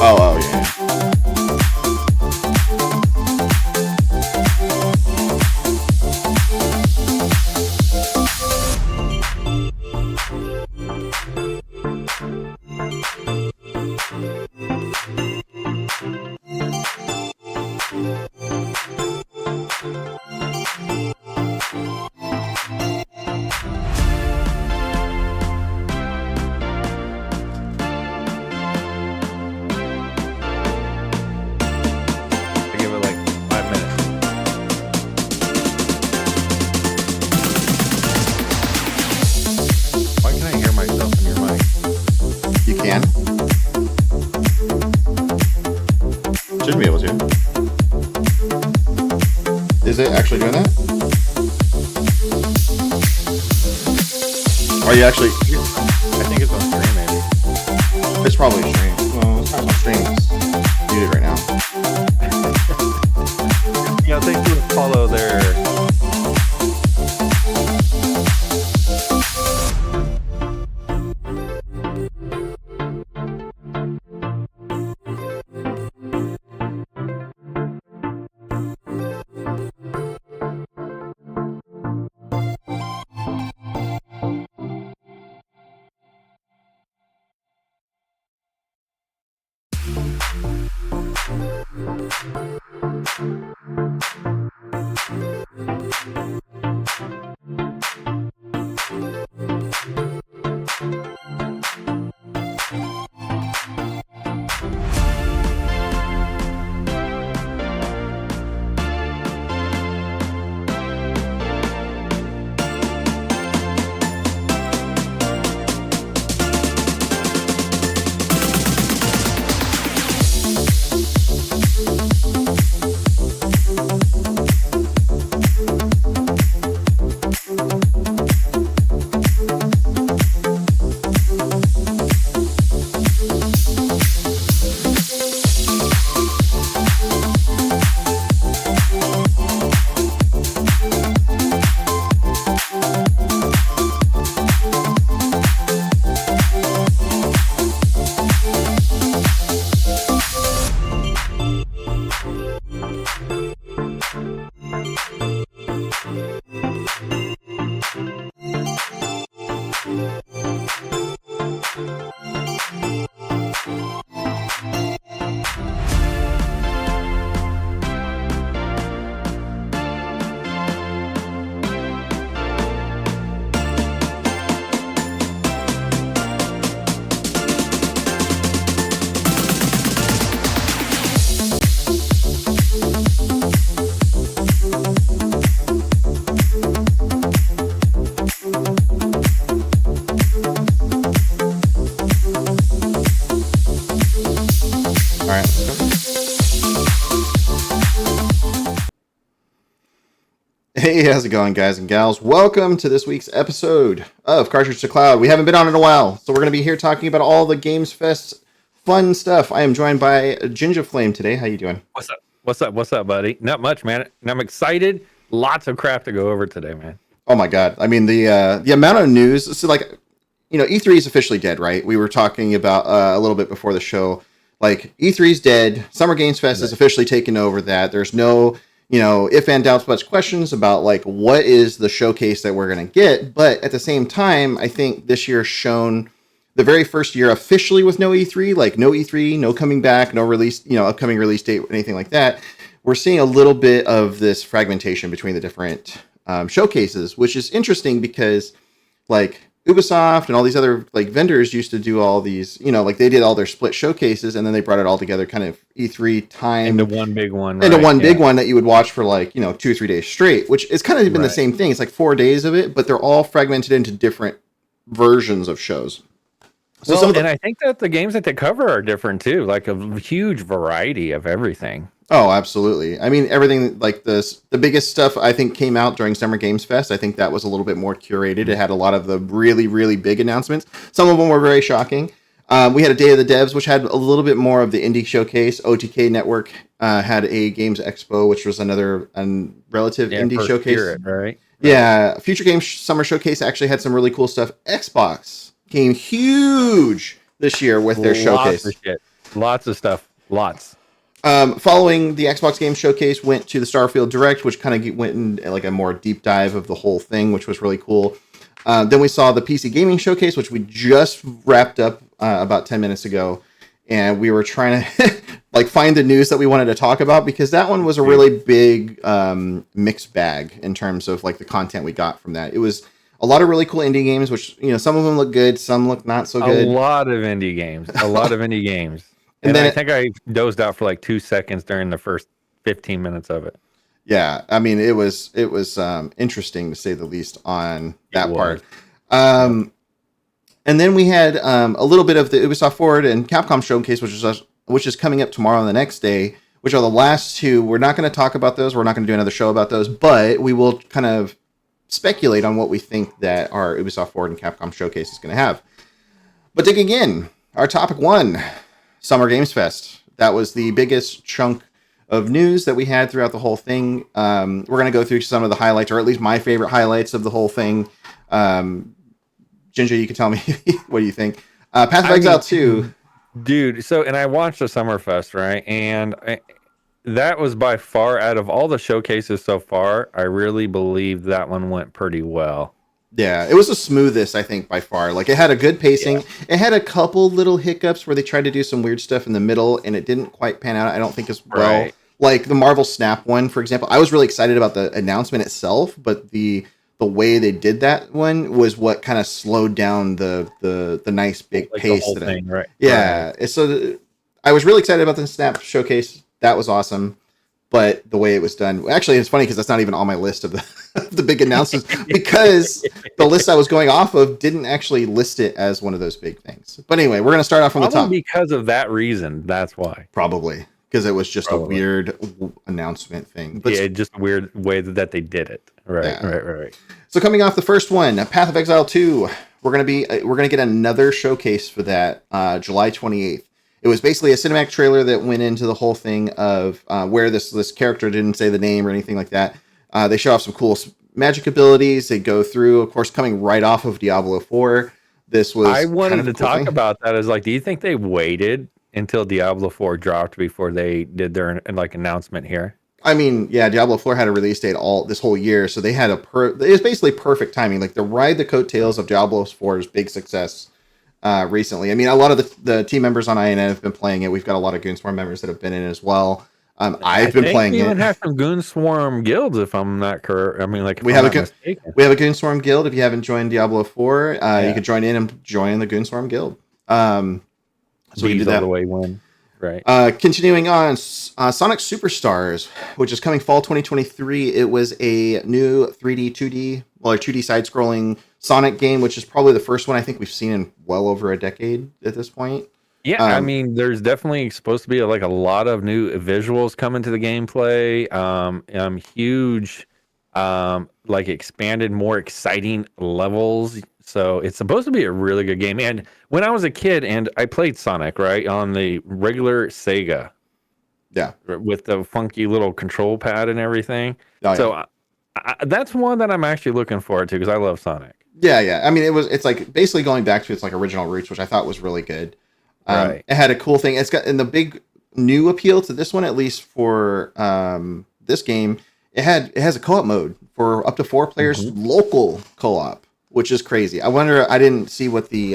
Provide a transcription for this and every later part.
Oh, yeah. I give it like 5 minutes. Why can I hear myself in your mic? You can. Should be able to. Is it actually doing that? Are you actually? I think it's on stream, maybe. It's probably stream. Well, it's not on stream. It's muted right now. You know, they do follow their. Hey, how's it going, guys and gals? Welcome to this week's episode of Cartridge to Cloud. We haven't been on in a while, so we're going to be here talking about all the Games Fest fun stuff. I am joined by Ginger Flame today. How you doing? What's up? What's up? What's up, buddy? Not much, man. And I'm excited. Lots of crap to go over today, man. Oh my god! I mean the amount of news. So like, you know, E3 is officially dead, right? We were talking about a little bit before the show. Like E3 is dead. Summer Games Fest is officially taken over. That there's no, you know, if and doubts, buts, questions about like what is the showcase that we're gonna get. But at the same time, I think this year shown the very first year officially with no E3, like no E3, no coming back, no release, you know, upcoming release date, anything like that. We're seeing a little bit of this fragmentation between the different showcases, which is interesting because like Ubisoft and all these other like vendors used to do all these, you know, like they did all their split showcases and then they brought it all together kind of E3 time into one big one, into one big one that you would watch for like, you know, 2 or 3 days straight, which is kind of been the same thing. It's like 4 days of it, but they're all fragmented into different versions of shows. So well, and I think that the games that they cover are different too, like a huge variety of everything. Oh, absolutely. I mean, everything like this, the biggest stuff I think came out during Summer Games Fest. I think that was a little bit more curated. It had a lot of the really, really big announcements. Some of them were very shocking. We had a Day of the Devs, which had a little bit more of the indie showcase. OTK Network had a Games Expo, which was another relative indie showcase. Spirit, right? Yeah. Future Games Summer Showcase actually had some really cool stuff. Xbox came huge this year with their showcase. Lots of stuff. Lots. Following the Xbox Game Showcase, went to the Starfield Direct, which kind of went in like a more deep dive of the whole thing, which was really cool. Then we saw the PC Gaming Showcase, which we just wrapped up about 10 minutes ago. And we were trying to like find the news that we wanted to talk about because that one was a really big mixed bag in terms of like the content we got from that. It was a lot of really cool indie games, which, you know, some of them look good, some look not so good. A lot of indie games. And then I think I dozed out for like 2 seconds during the first 15 minutes of it. Yeah, I mean, it was interesting to say the least on that part. And then we had a little bit of the Ubisoft Forward and Capcom Showcase, which is coming up tomorrow and the next day, which are the last two. We're not going to talk about those. We're not going to do another show about those, but we will kind of speculate on what we think that our Ubisoft Forward and Capcom Showcase is going to have. But digging in, our topic one, Summer Games Fest. That was the biggest chunk of news that we had throughout the whole thing. We're going to go through some of the highlights, or at least my favorite highlights of the whole thing. Ginger, you can tell me what do you think. Path of Exile 2. Dude, and I watched the Summerfest, right? And that was by far, out of all the showcases so far, I really believe that one went pretty well. Yeah, it was the smoothest, I think, by far. Like, it had a good pacing. Yeah. It had a couple little hiccups where they tried to do some weird stuff in the middle, and it didn't quite pan out, I don't think, as well. Right. Like, the Marvel Snap one, for example. I was really excited about the announcement itself, but the way they did that one was what kind of slowed down the nice big like pace. The whole thing, right? Yeah. Right. So I was really excited about the Snap Showcase. That was awesome. But the way it was done, actually, it's funny because that's not even on my list of the big announcements because the list I was going off of didn't actually list it as one of those big things. But anyway, we're going to start off from the top. Because of that reason, that's why. Probably. Because it was just a weird announcement thing. But yeah, just a weird way that they did it. Right, yeah. right. So coming off the first one, Path of Exile 2, we're gonna get another showcase for that July 28th. It was basically a cinematic trailer that went into the whole thing of where this character didn't say the name or anything like that. They show off some cool magic abilities. They go through, of course, coming right off of Diablo 4. This was I wanted to talk about that. Is like, do you think they waited until Diablo 4 dropped before they did their like announcement here? I mean, yeah, Diablo 4 had a release date all this whole year, so they had it was basically perfect timing, like to ride the coattails of Diablo 4's big success recently. I mean, a lot of the team members on INN have been playing it. We've got a lot of Goonswarm members that have been in it as well. I've been playing it. We even have some Goonswarm guilds, if I'm not correct. I mean, like we have a Goonswarm guild. If you haven't joined Diablo 4, you can join in and join the Goonswarm guild. So we can do that all the way one. Right. Continuing on, Sonic Superstars, which is coming fall 2023. It was a new 3D, 2D side-scrolling Sonic game, which is probably the first one I think we've seen in well over a decade at this point. Yeah, I mean, there's definitely supposed to be like a lot of new visuals coming to the gameplay. Huge, like expanded, more exciting levels. So it's supposed to be a really good game. And when I was a kid and I played Sonic, right, on the regular Sega. Yeah. With the funky little control pad and everything. Oh, so yeah. That's one that I'm actually looking forward to because I love Sonic. Yeah. I mean, it's like basically going back to its like original roots, which I thought was really good. Right. It had a cool thing. It's got, and the big new appeal to this one, at least for this game, it has a co-op mode for up to 4 players, local co-op, which is crazy. I wonder, I didn't see what the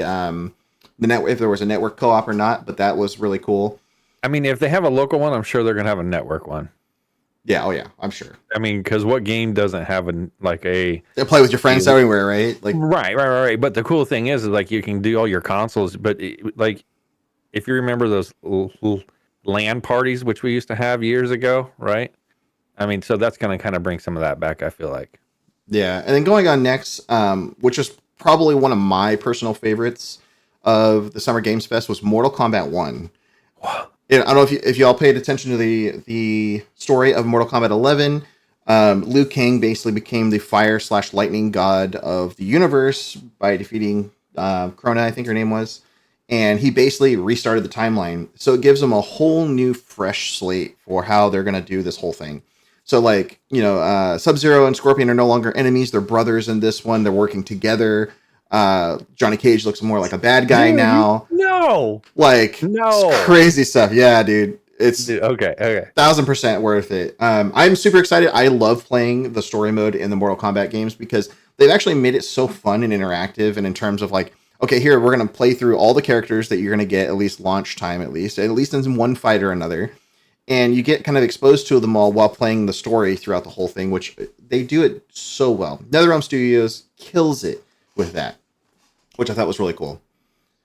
network, if there was a network co-op or not, but that was really cool. I mean, if they have a local one, I'm sure they're gonna have a network one. Yeah, oh yeah, I'm sure. I mean, because what game doesn't have a They play with your friends everywhere, right? Like right. But the cool thing is like you can do all your consoles, but like if you remember those LAN parties which we used to have years ago, right? I mean, so that's gonna kind of bring some of that back, I feel like. Yeah, and then going on next, which is probably one of my personal favorites of the Summer Games Fest, was Mortal Kombat 1. Wow. I don't know if you all paid attention to the story of Mortal Kombat 11. Liu Kang basically became the fire/lightning god of the universe by defeating Krona, I think her name was, and he basically restarted the timeline. So it gives them a whole new, fresh slate for how they're going to do this whole thing. So, like, Sub-Zero and Scorpion are no longer enemies; they're brothers in this one. They're working together. Johnny Cage looks more like a bad guy now. No, Like, it's crazy stuff. Yeah, dude. It's okay. 1000% worth it. I'm super excited. I love playing the story mode in the Mortal Kombat games because they've actually made it so fun and interactive. And in terms of like, okay, here we're going to play through all the characters that you're going to get at least launch time, at least in one fight or another. And you get kind of exposed to them all while playing the story throughout the whole thing, which they do it so well. NetherRealm Studios kills it with that, which I thought was really cool.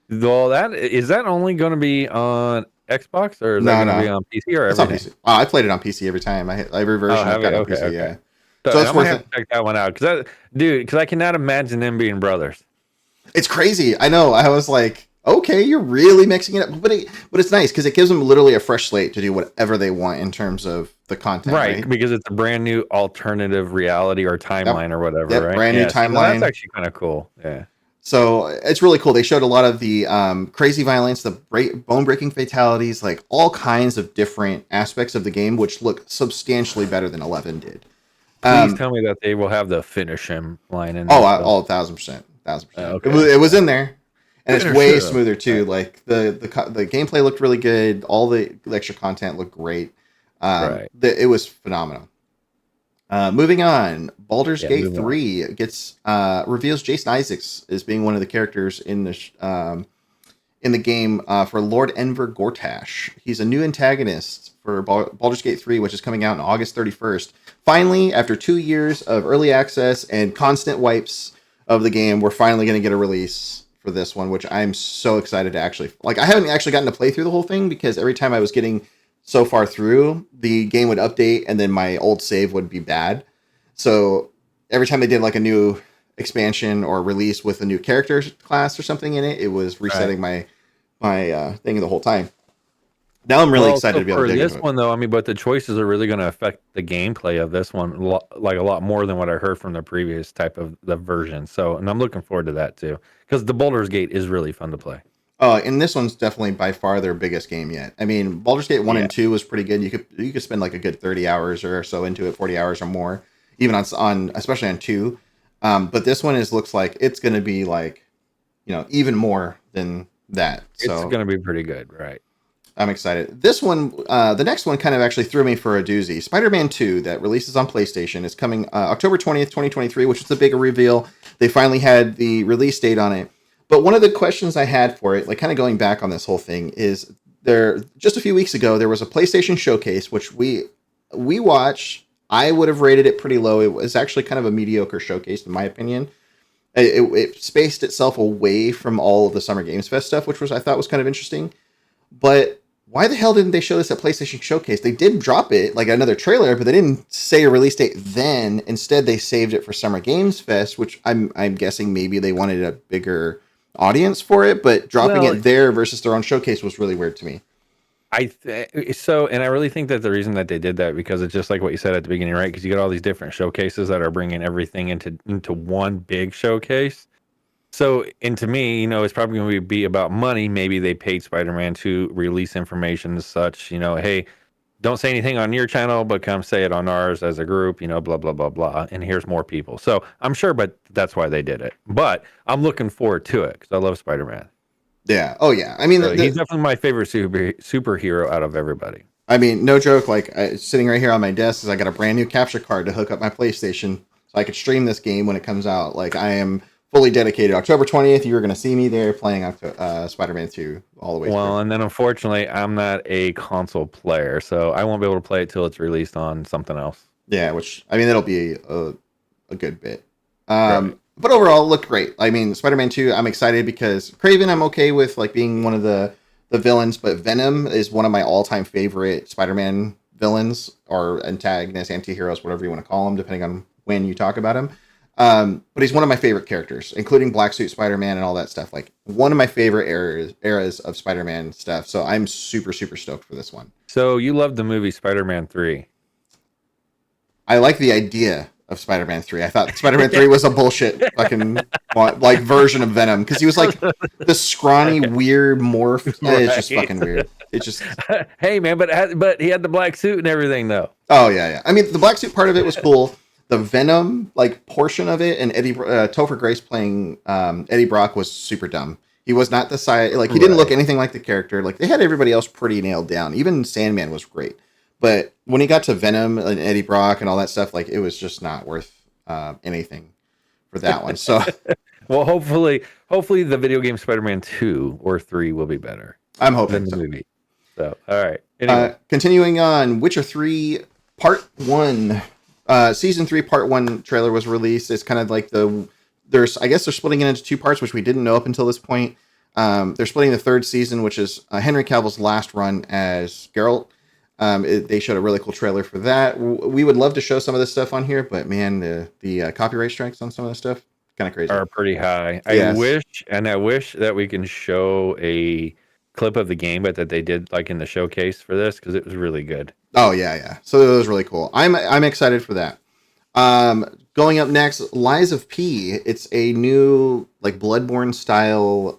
Well, is that only going to be on Xbox or is that going to be on PC or everything? It's on PC. I played it on PC every time. Every version I've got on PC. Okay. Yeah. So it's worth it. Check that one out because I cannot imagine them being brothers. It's crazy. I know. I was like, okay, you're really mixing it up, but it's nice because it gives them literally a fresh slate to do whatever they want in terms of the content. Right? Because it's a brand new alternative reality or timeline or whatever. Right? Brand new timeline. That's actually kind of cool. Yeah. So it's really cool. They showed a lot of the crazy violence, the bone-breaking fatalities, like all kinds of different aspects of the game, which look substantially better than 11 did. Please tell me that they will have the finish him line in. 1,000%. Okay. It was in there, and it's way smoother too. Right. Like the gameplay looked really good. All the extra content looked great. It was phenomenal. Moving on, Baldur's Gate 3 gets reveals Jason Isaacs as being one of the characters in the game for Lord Enver Gortash. He's a new antagonist for Baldur's Gate 3, which is coming out on August 31st. Finally, after 2 years of early access and constant wipes of the game, we're finally going to get a release for this one, which I'm so excited to actually... Like, I haven't actually gotten to play through the whole thing because every time I was getting so far through, the game would update and then my old save would be bad. So every time they did like a new expansion or release with a new character class or something in it, it was resetting my thing the whole time. Now I'm really excited to be able to dig into it. For this one though, I mean, but the choices are really going to affect the gameplay of this one like a lot more than what I heard from the previous type of the version. So, and I'm looking forward to that too, because the Baldur's Gate is really fun to play. And this one's definitely by far their biggest game yet. I mean, Baldur's Gate 1 and 2 was pretty good. You could spend like a good 30 hours or so into it, 40 hours or more, even on especially on 2. But this one looks like it's going to be like, even more than that. So it's going to be pretty good, right? I'm excited. This one, the next one kind of actually threw me for a doozy. Spider-Man 2 that releases on PlayStation is coming October 20th, 2023, which is the bigger reveal. They finally had the release date on it. But one of the questions I had for it, like kind of going back on this whole thing, is just a few weeks ago, there was a PlayStation showcase, which we watched. I would have rated it pretty low. It was actually kind of a mediocre showcase, in my opinion. It spaced itself away from all of the Summer Games Fest stuff, which I thought was kind of interesting. But why the hell didn't they show this at PlayStation Showcase? They did drop it, like another trailer, but they didn't say a release date then. Instead, they saved it for Summer Games Fest, which I'm guessing maybe they wanted a bigger audience for it, but dropping it there versus their own showcase was really weird to me. And I really think that the reason that they did that, because it's just like what you said at the beginning, right? Because you got all these different showcases that are bringing everything into one big showcase. So, and to me, it's probably going to be about money. Maybe they paid Spider-Man to release information as such, hey, don't say anything on your channel, but come say it on ours as a group, blah, blah, blah, blah. And here's more people. So I'm sure, but that's why they did it. But I'm looking forward to it because I love Spider-Man. Yeah. Oh, yeah. I mean, he's definitely my favorite superhero out of everybody. I mean, no joke. Like sitting right here on my desk is I got a brand new capture card to hook up my PlayStation so I could stream this game when it comes out. Like I am fully dedicated. October 20th, you're going to see me there playing Spider-Man 2 all the way through. And then unfortunately, I'm not a console player, so I won't be able to play it till it's released on something else. Yeah, which, I mean, it'll be a good bit. Right. But overall, looked great. I mean, Spider-Man 2, I'm excited because Kraven, I'm okay with like being one of the villains, but Venom is one of my all-time favorite Spider-Man villains or antagonists, anti-heroes, whatever you want to call them, depending on when you talk about him. But he's one of my favorite characters, including Black Suit Spider-Man and all that stuff. Like one of my favorite eras of Spider-Man stuff. So I'm super, super stoked for this one. So you loved the movie Spider-Man 3. I like the idea of Spider-Man 3. I thought Spider-Man 3 was a bullshit fucking like version of Venom because he was like the scrawny, weird morph. Right. It's just fucking weird. It's just hey man, but he had the black suit and everything though. Oh yeah. I mean, the black suit part of it was cool. the Venom like portion of it, and Topher Grace playing Eddie Brock was super dumb. He was not the side, like he didn't look anything like the character. Like they had everybody else pretty nailed down. Even Sandman was great, but when he got to Venom and Eddie Brock and all that stuff, like it was just not worth anything for that one. So, well, hopefully the video game Spider-Man 2 or 3 will be better. I'm hoping than the movie. So, all right. Anyway. Continuing on, Witcher 3 Part 1, Season 3 Part 1 trailer was released. It's kind of like I guess they're splitting it into two parts, which we didn't know up until this point. They're splitting the third season, which is Henry Cavill's last run as Geralt. They showed a really cool trailer for that. We would love to show some of this stuff on here, but man, the copyright strikes on some of this stuff, kind of crazy. Are pretty high. Yes. I wish that we can show a clip of the game, but that they did like in the showcase for this, because it was really good. Oh yeah. So it was really cool. I'm excited for that. Going up next, Lies of P. It's a new like Bloodborne style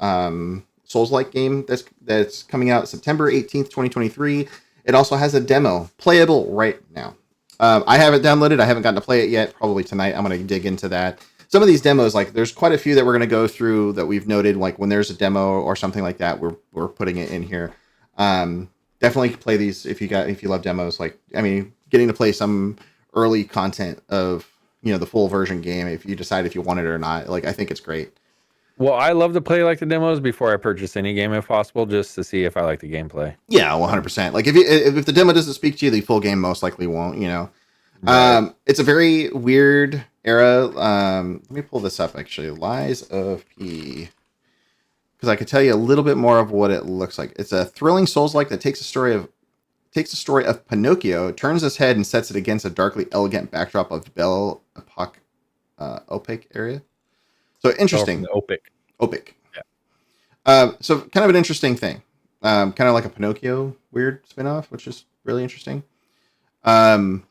Souls-like game that's coming out September 18th, 2023. It also has a demo playable right now. I have it downloaded. I haven't gotten to play it yet. Probably tonight I'm going to dig into that. Some of these demos, like there's quite a few that we're going to go through that we've noted, like when there's a demo or something like that, we're putting it in here. Definitely play these if you love demos. Like, I mean, getting to play some early content of, the full version game, if you decide if you want it or not, like I think it's great. Well, I love to play like the demos before I purchase any game if possible, just to see if I like the gameplay. Yeah, 100%. Like if the demo doesn't speak to you, the full game most likely won't. Right. It's a very weird era. Let me pull this up actually. Lies of P, because I could tell you a little bit more of what it looks like. It's a thrilling Souls-like that takes the story of Pinocchio, turns his head and sets it against a darkly elegant backdrop of Belle opaque area. So interesting. Opaque. Yeah. So kind of an interesting thing. Kind of like a Pinocchio weird spinoff, which is really interesting. But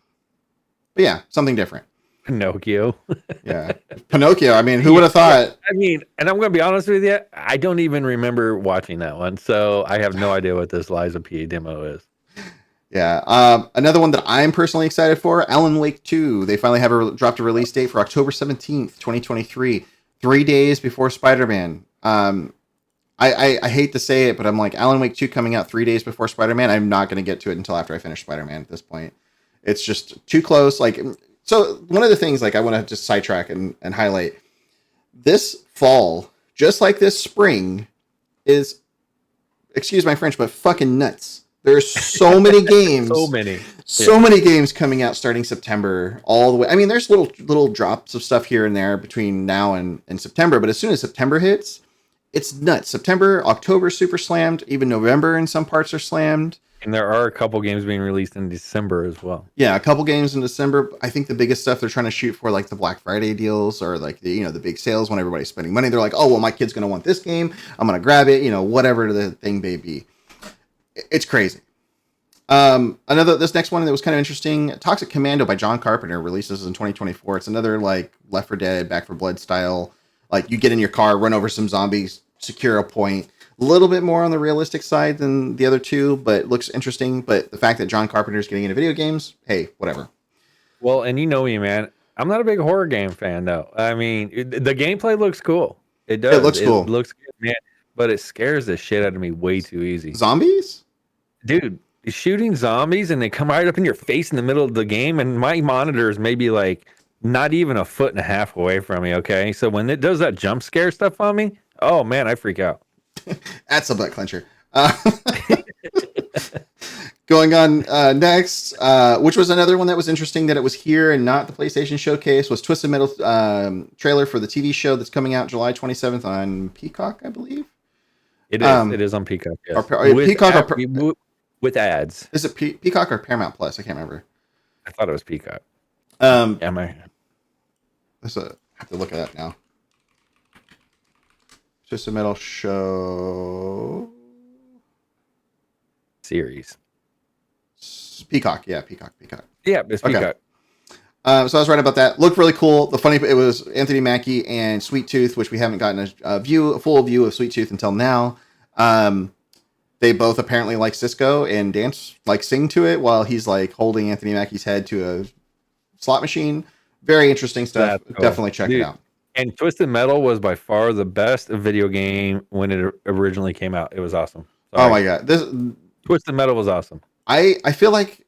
yeah, something different. Pinocchio. Yeah. Pinocchio. I mean, who would have thought? I mean, and I'm going to be honest with you, I don't even remember watching that one. So I have no idea what this Lies of P demo is. Yeah. Another one that I'm personally excited for, Alan Wake 2. They finally have dropped a release date for October 17th, 2023. 3 days before Spider-Man. I hate to say it, but I'm like, Alan Wake 2 coming out 3 days before Spider-Man. I'm not going to get to it until after I finish Spider-Man at this point. It's just too close. Like, so one of the things like I want to just sidetrack and highlight this fall, just like this spring, is, excuse my French, but fucking nuts. There's so many games. So many games coming out starting September all the way. I mean, there's little drops of stuff here and there between now and September, but as soon as September hits, it's nuts. September, October super slammed. Even November in some parts are slammed. And there are a couple games being released in December as well. Yeah, a couple games in December. I think the biggest stuff they're trying to shoot for, like the Black Friday deals or like the big sales when everybody's spending money. They're like, oh well, my kid's gonna want this game. I'm gonna grab it. Whatever the thing may be. It's crazy. This next one that was kind of interesting, Toxic Commando by John Carpenter releases in 2024. It's another like Left 4 Dead, Back 4 Blood style. Like you get in your car, run over some zombies, secure a point. A little bit more on the realistic side than the other two, but looks interesting. But the fact that John Carpenter is getting into video games, hey, whatever. Well, and you know me, man. I'm not a big horror game fan, though. I mean, the gameplay looks cool. It does. It looks cool. It looks good, man. But it scares the shit out of me way too easy. Zombies? Dude, shooting zombies and they come right up in your face in the middle of the game, and my monitor is maybe like not even 1.5 feet away from me, okay? So when it does that jump scare stuff on me, oh, man, I freak out. That's a butt clencher. Going on next, which was another one that was interesting that it was here and not the PlayStation Showcase, was Twisted Metal trailer for the TV show that's coming out July 27th on Peacock, I believe. It is. It is on Peacock. Yes. With ads. Is it Peacock or Paramount Plus? I can't remember. I thought it was Peacock. I have to look at that now. Twisted Metal show series. Peacock, yeah, Peacock. Yeah, it's Peacock. So I was right about that. Looked really cool. It was Anthony Mackie and Sweet Tooth, which we haven't gotten a full view of Sweet Tooth until now. They both apparently like Cisco and sing to it while he's like holding Anthony Mackie's head to a slot machine. Very interesting stuff. That's cool. Definitely check it out. And Twisted Metal was by far the best video game when it originally came out. It was awesome. Sorry. Oh my god, Twisted Metal was awesome. I feel like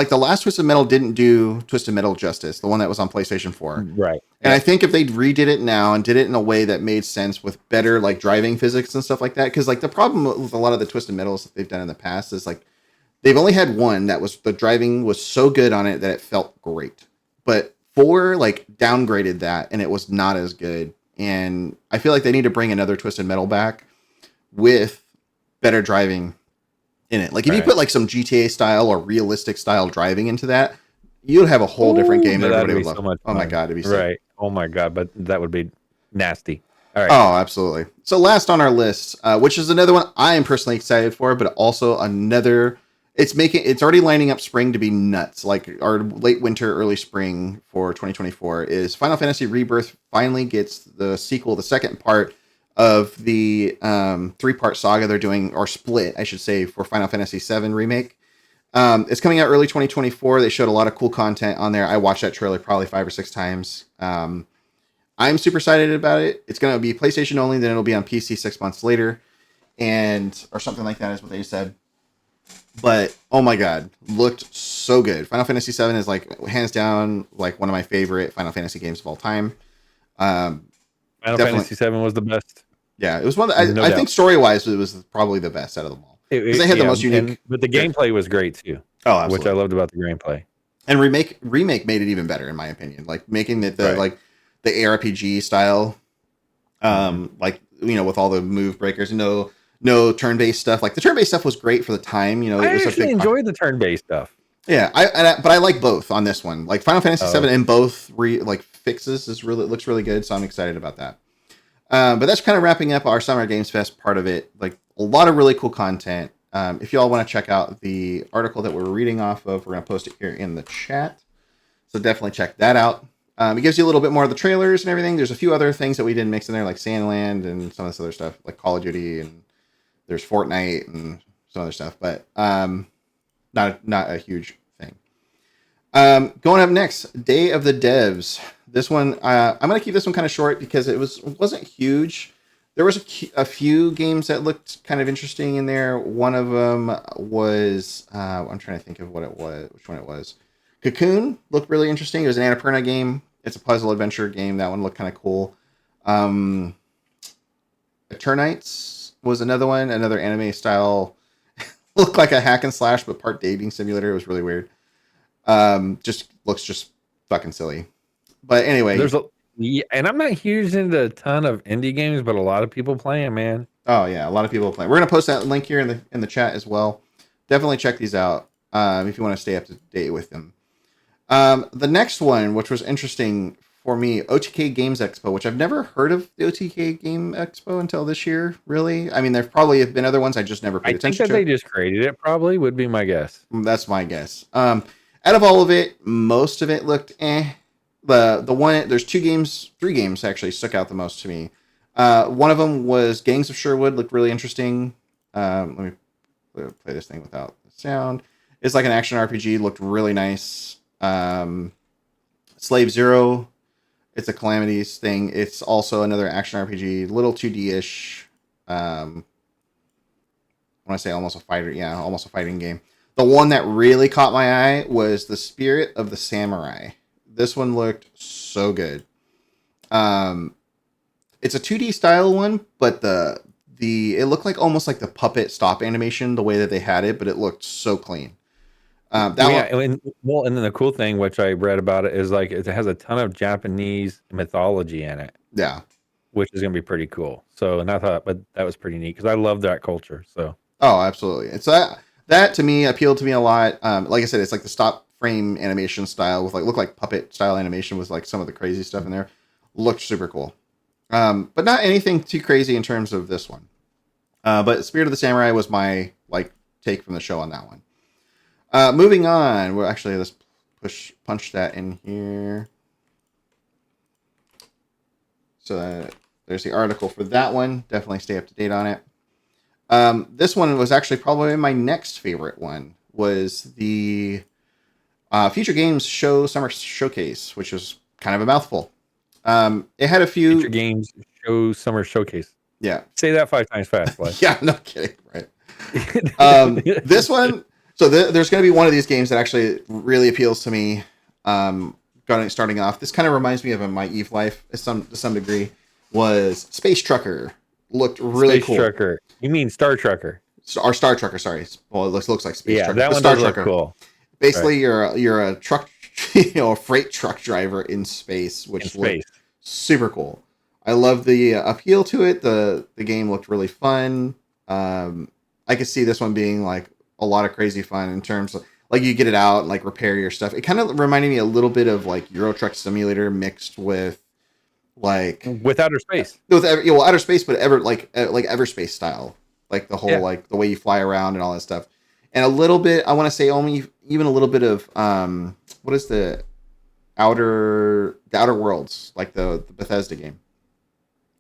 the last Twisted Metal didn't do Twisted Metal justice, the one that was on PlayStation 4. Right. And I think if they redid it now and did it in a way that made sense with better like driving physics and stuff like that, because like the problem with a lot of the Twisted Metals that they've done in the past is like they've only had one that was the driving was so good on it that it felt great. But 4 like downgraded that and it was not as good. And I feel like they need to bring another Twisted Metal back with better driving in it. Like if you put like some GTA style or realistic style driving into that, you'd have a whole different game that everybody would love. So much fun. Oh my god, it'd be sick. Right. Oh my god, but that would be nasty. All right. Oh, absolutely. So last on our list, which is another one I am personally excited for, but also another. It's already lining up spring to be nuts. Like our late winter, early spring for 2024 is Final Fantasy Rebirth finally gets the sequel, the second part of the 3-part saga they're doing, or split, I should say, for Final Fantasy VII Remake. It's coming out early 2024. They showed a lot of cool content on there. I watched that trailer probably 5 or 6 times. I'm super excited about it. It's going to be PlayStation only, then it'll be on PC 6 months later, or something like that is what they said. But oh my god, looked so good. Final Fantasy VII is like hands down like one of my favorite Final Fantasy games of all time. Final Fantasy VII was the best. Yeah, it was one. I think story wise, it was probably the best out of them all. Because they had the most unique. But the gameplay was great too. Oh, absolutely. Which I loved about the gameplay. And remake made it even better in my opinion. Like making it like the ARPG style, like with all the move breakers, no turn-based stuff. Like the turn-based stuff was great for the time. It I was actually enjoyed the turn-based stuff. Yeah, but I like both on this one. Like Final Fantasy VII and both fixes looks really good, so I'm excited about that. But that's kind of wrapping up our Summer Games Fest part of it. Like a lot of really cool content. If you all want to check out the article that we're reading off of, we're going to post it here in the chat. So definitely check that out. It gives you a little bit more of the trailers and everything. There's a few other things that we didn't mix in there, like Sandland and some of this other stuff, like Call of Duty, and there's Fortnite and some other stuff, but not a huge thing. Going up next, Day of the Devs. This one, I'm going to keep this one kind of short because it wasn't huge. There was a few games that looked kind of interesting in there. One of them was, I'm trying to think of which one it was. Cocoon looked really interesting. It was an Annapurna game. It's a puzzle adventure game. That one looked kind of cool. Eternites was another one, another anime style. Looked like a hack and slash, but part dating simulator. It was really weird. Just looks fucking silly. But anyway, and I'm not huge into a ton of indie games, but a lot of people playing, man. Oh yeah, a lot of people playing. We're gonna post that link here in the chat as well. Definitely check these out if you want to stay up to date with them. The next one, which was interesting for me, OTK Games Expo, which I've never heard of the OTK Game Expo until this year, really. I mean, there probably have been other ones I just never paid attention to. I think that they just created it, probably, would be my guess. That's my guess. Out of all of it, most of it looked eh. The one, there's 3 games actually stuck out the most to me. One of them was Gangs of Sherwood, looked really interesting. Let me play this thing without the sound. It's like an action RPG, looked really nice. Slave Zero, it's a Calamities thing. It's also another action RPG, little 2D-ish. When I say almost a fighting game. The one that really caught my eye was The Spirit of the Samurai. This one looked so good. It's a 2D style one, but it looked like almost like the puppet stop animation, the way that they had it, but it looked so clean. And then the cool thing, which I read about it, is like it has a ton of Japanese mythology in it. Yeah, which is going to be pretty cool. So, and I thought, but that was pretty neat because I love that culture. So, oh, absolutely. It's that to me appealed to me a lot. Like I said, it's like the stop frame animation style with look like puppet style animation with like some of the crazy stuff in there. Looked super cool, but not anything too crazy in terms of this one. But Spirit of the Samurai was my take from the show on that one. Moving on, well, actually, let's punch that in here. So there's the article for that one. Definitely stay up to date on it. This one was actually probably my next favorite one. Was the Future Games Show Summer Showcase, which was kind of a mouthful. It had a Future few. Games Summer Showcase. Yeah. Say that 5 times fast, Blake. Yeah, no kidding. Right. This one. So there's going to be one of these games that actually really appeals to me. Starting off, this kind of reminds me of My Eve Life to some degree. Was Space Trucker. Looked really cool. Space Trucker. You mean Star Trucker? Or Star Trucker, sorry. Well, it looks like Space Trucker. Yeah, that one Star does Trucker. look cool. Basically, right. you're a truck, a freight truck driver in space, which looks super cool. I love the appeal to it. The game looked really fun. I could see this one being like a lot of crazy fun in terms of like you get it out and like repair your stuff. It kind of reminded me a little bit of like Euro Truck Simulator mixed with like with outer space. With outer space, but Everspace style, like the whole like the way you fly around and all that stuff. And a little bit, I want to say even a little bit of what is the outer worlds, like the Bethesda game,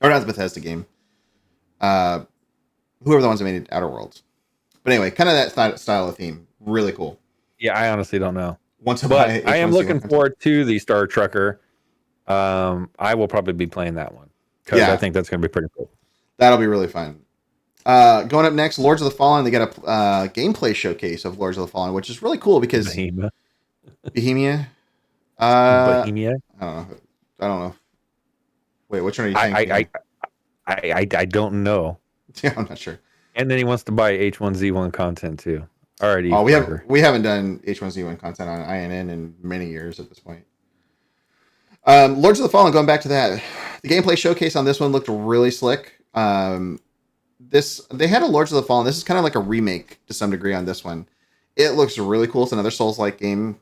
or not the Bethesda game, whoever the ones that made Outer Worlds. But anyway, kind of that style of theme, really cool. Yeah, I honestly don't know. I am looking forward to the Star Trucker. I will probably be playing that one because I think that's going to be pretty cool. That'll be really fun. Going up next, Lords of the Fallen. They got a gameplay showcase of Lords of the Fallen, which is really cool because Bohemia. Bohemia. Bohemia. I don't know. Wait, which one are you thinking? I don't know. Yeah, I'm not sure. And then he wants to buy H1Z1 content too. Alrighty. Oh, we haven't done H1Z1 content on INN in many years at this point. Lords of the Fallen. Going back to that, the gameplay showcase on this one looked really slick. They had a Lords of the Fallen. This is kind of like a remake to some degree on this one. It looks really cool. It's another Souls-like game,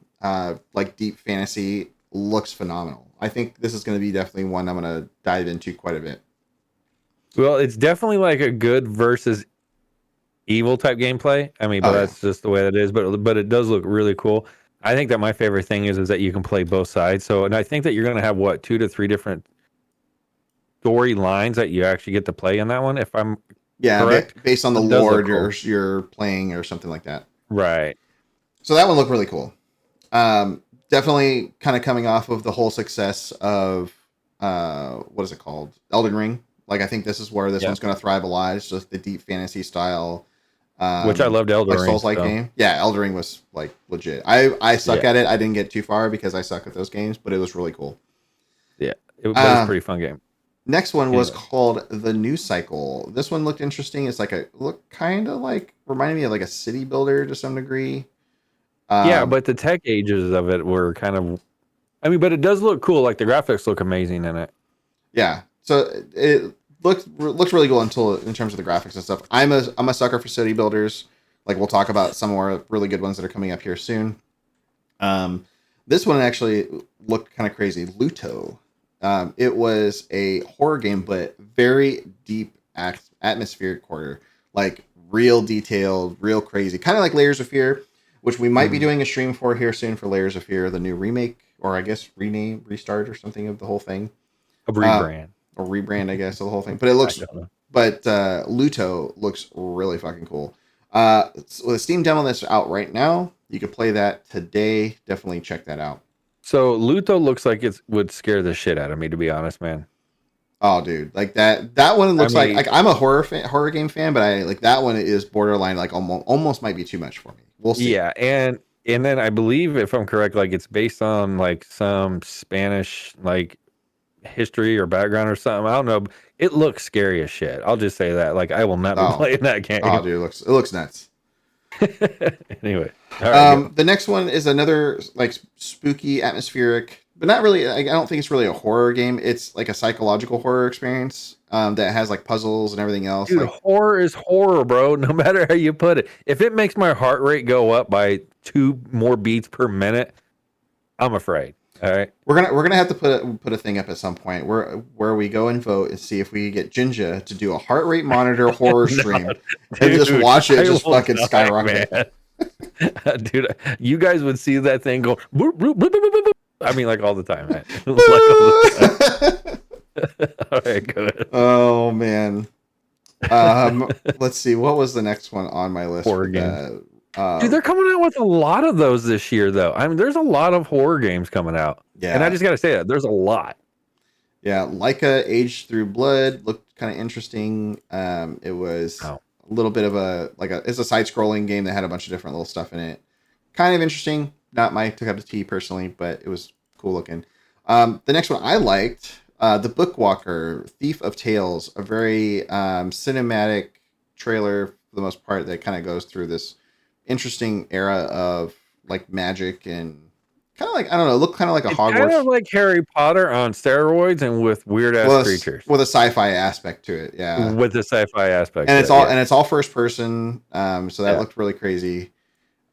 like deep fantasy. Looks phenomenal. I think this is going to be definitely one I'm going to dive into quite a bit. Well, it's definitely like a good versus evil type gameplay. I mean, but that's just the way it is. But it does look really cool. I think that my favorite thing is that you can play both sides. So, and I think that you're going to have 2 to 3 different storylines that you actually get to play in that one. If I'm correct, based on the lore you're playing or something like that. Right. So that one looked really cool. Definitely kind of coming off of the whole success of what is it called? Elden Ring. Like I think this is where this one's going to thrive a lot. It's just the deep fantasy style. Which I loved Elden Ring. Souls-like game. Yeah, Elden Ring was like legit. I suck at it. I didn't get too far because I suck at those games, but it was really cool. Yeah, it was a pretty fun game. Next one was called The News Cycle. This one looked interesting. It's like kind of like reminded me of like a city builder to some degree. Yeah, but the tech ages of it were kind of. I mean, but it does look cool. Like the graphics look amazing in it. Yeah, so it looks really cool in terms of the graphics and stuff. I'm a sucker for city builders. Like we'll talk about some more really good ones that are coming up here soon. This one actually looked kind of crazy. Luto. It was a horror game, but very deep atmospheric horror, like real detailed, real crazy, kind of like Layers of Fear, which we might be doing a stream for here soon for Layers of Fear, the new remake, or I guess restart or something of the whole thing. A rebrand. Or rebrand, I guess, of the whole thing. But it looks, Luto looks really fucking cool. So the Steam demo that's out right now, you can play that today. Definitely check that out. So Luto looks like it would scare the shit out of me, to be honest, man. Oh, dude, like that one looks like I'm a horror game fan, but I like that one is borderline, like almost might be too much for me. We'll see. Yeah, and then I believe, if I'm correct, like it's based on like some Spanish like history or background or something. I don't know. It looks scary as shit. I'll just say that. Like I will not be playing that game. Oh, dude, it looks nuts. Anyway, the next one is another like spooky, atmospheric, but not really. I don't think it's really a horror game. It's like a psychological horror experience that has like puzzles and everything else. Dude, horror is horror, bro. No matter how you put it. If it makes my heart rate go up by 2 more beats per minute, I'm afraid. All right, we're gonna have to put a thing up at some point where we go and vote and see if we get Jinja to do a heart rate monitor horror stream and just watch it just fucking skyrocket. Dude, you guys would see that thing go. Boop, boop, boop, boop, boop, boop. I mean, like all the time, man. Like all the time. All right, good. Oh man. Let's see. What was the next one on my list? Horror game. Dude, they're coming out with a lot of those this year, though. I mean, there's a lot of horror games coming out. Yeah. And I just got to say that there's a lot. Yeah, Leica Age Through Blood looked kind of interesting. It was a little bit of it's a side-scrolling game that had a bunch of different little stuff in it. Kind of interesting. Not my cup of tea personally, but it was cool looking. The next one I liked, The Bookwalker, Thief of Tales, a very cinematic trailer for the most part that kind of goes through this interesting era of like magic and kind of like, I don't know, look kind of like a Hogwarts. Kind of like Harry Potter on steroids and with weird ass creatures. With a sci-fi aspect to it, yeah. With the sci-fi aspect. And it's all first person. So that looked really crazy.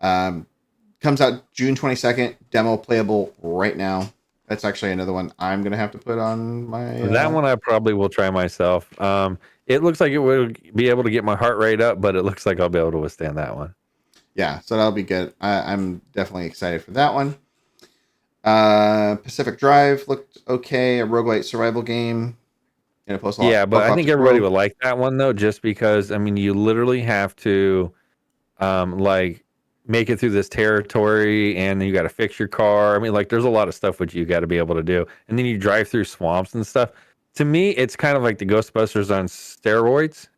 Comes out June 22nd, demo playable right now. That's actually another one I'm gonna have to put on my that one I probably will try myself. It looks like it would be able to get my heart rate up, but it looks like I'll be able to withstand that one. Yeah, so that'll be good. I'm definitely excited for that one. Pacific Drive looked okay, a roguelite survival game in a but I think everybody would like that one though, just because I mean you literally have to like make it through this territory and then you got to fix your car. I mean, like there's a lot of stuff which you got to be able to do, and then you drive through swamps and stuff. To me, it's kind of like the Ghostbusters on steroids.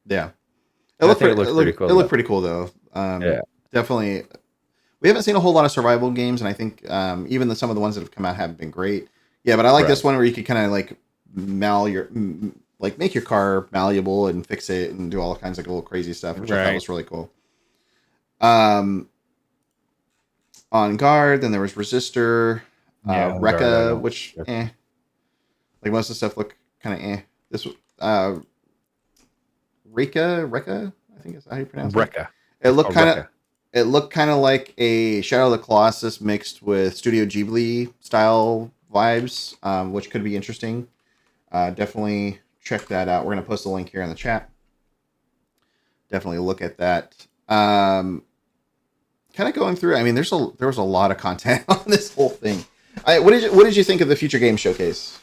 Yeah, it looked pretty cool though. Yeah, definitely. We haven't seen a whole lot of survival games, and I think even some of the ones that have come out haven't been great. Yeah, but I like this one where you could kind of like make your car malleable and fix it and do all kinds of little crazy stuff, which I thought was really cool. On Guard, then there was Resistor, Rekka, which like most of the stuff looked kind of This Rekka, I think is how you pronounce it. Rekka. It looked kind of like a Shadow of the Colossus mixed with Studio Ghibli style vibes, which could be interesting. Definitely check that out. We're going to post a link here in the chat. Definitely look at that. Kind of going through. I mean, there was a lot of content on this whole thing. What did you think of the Future Game Showcase?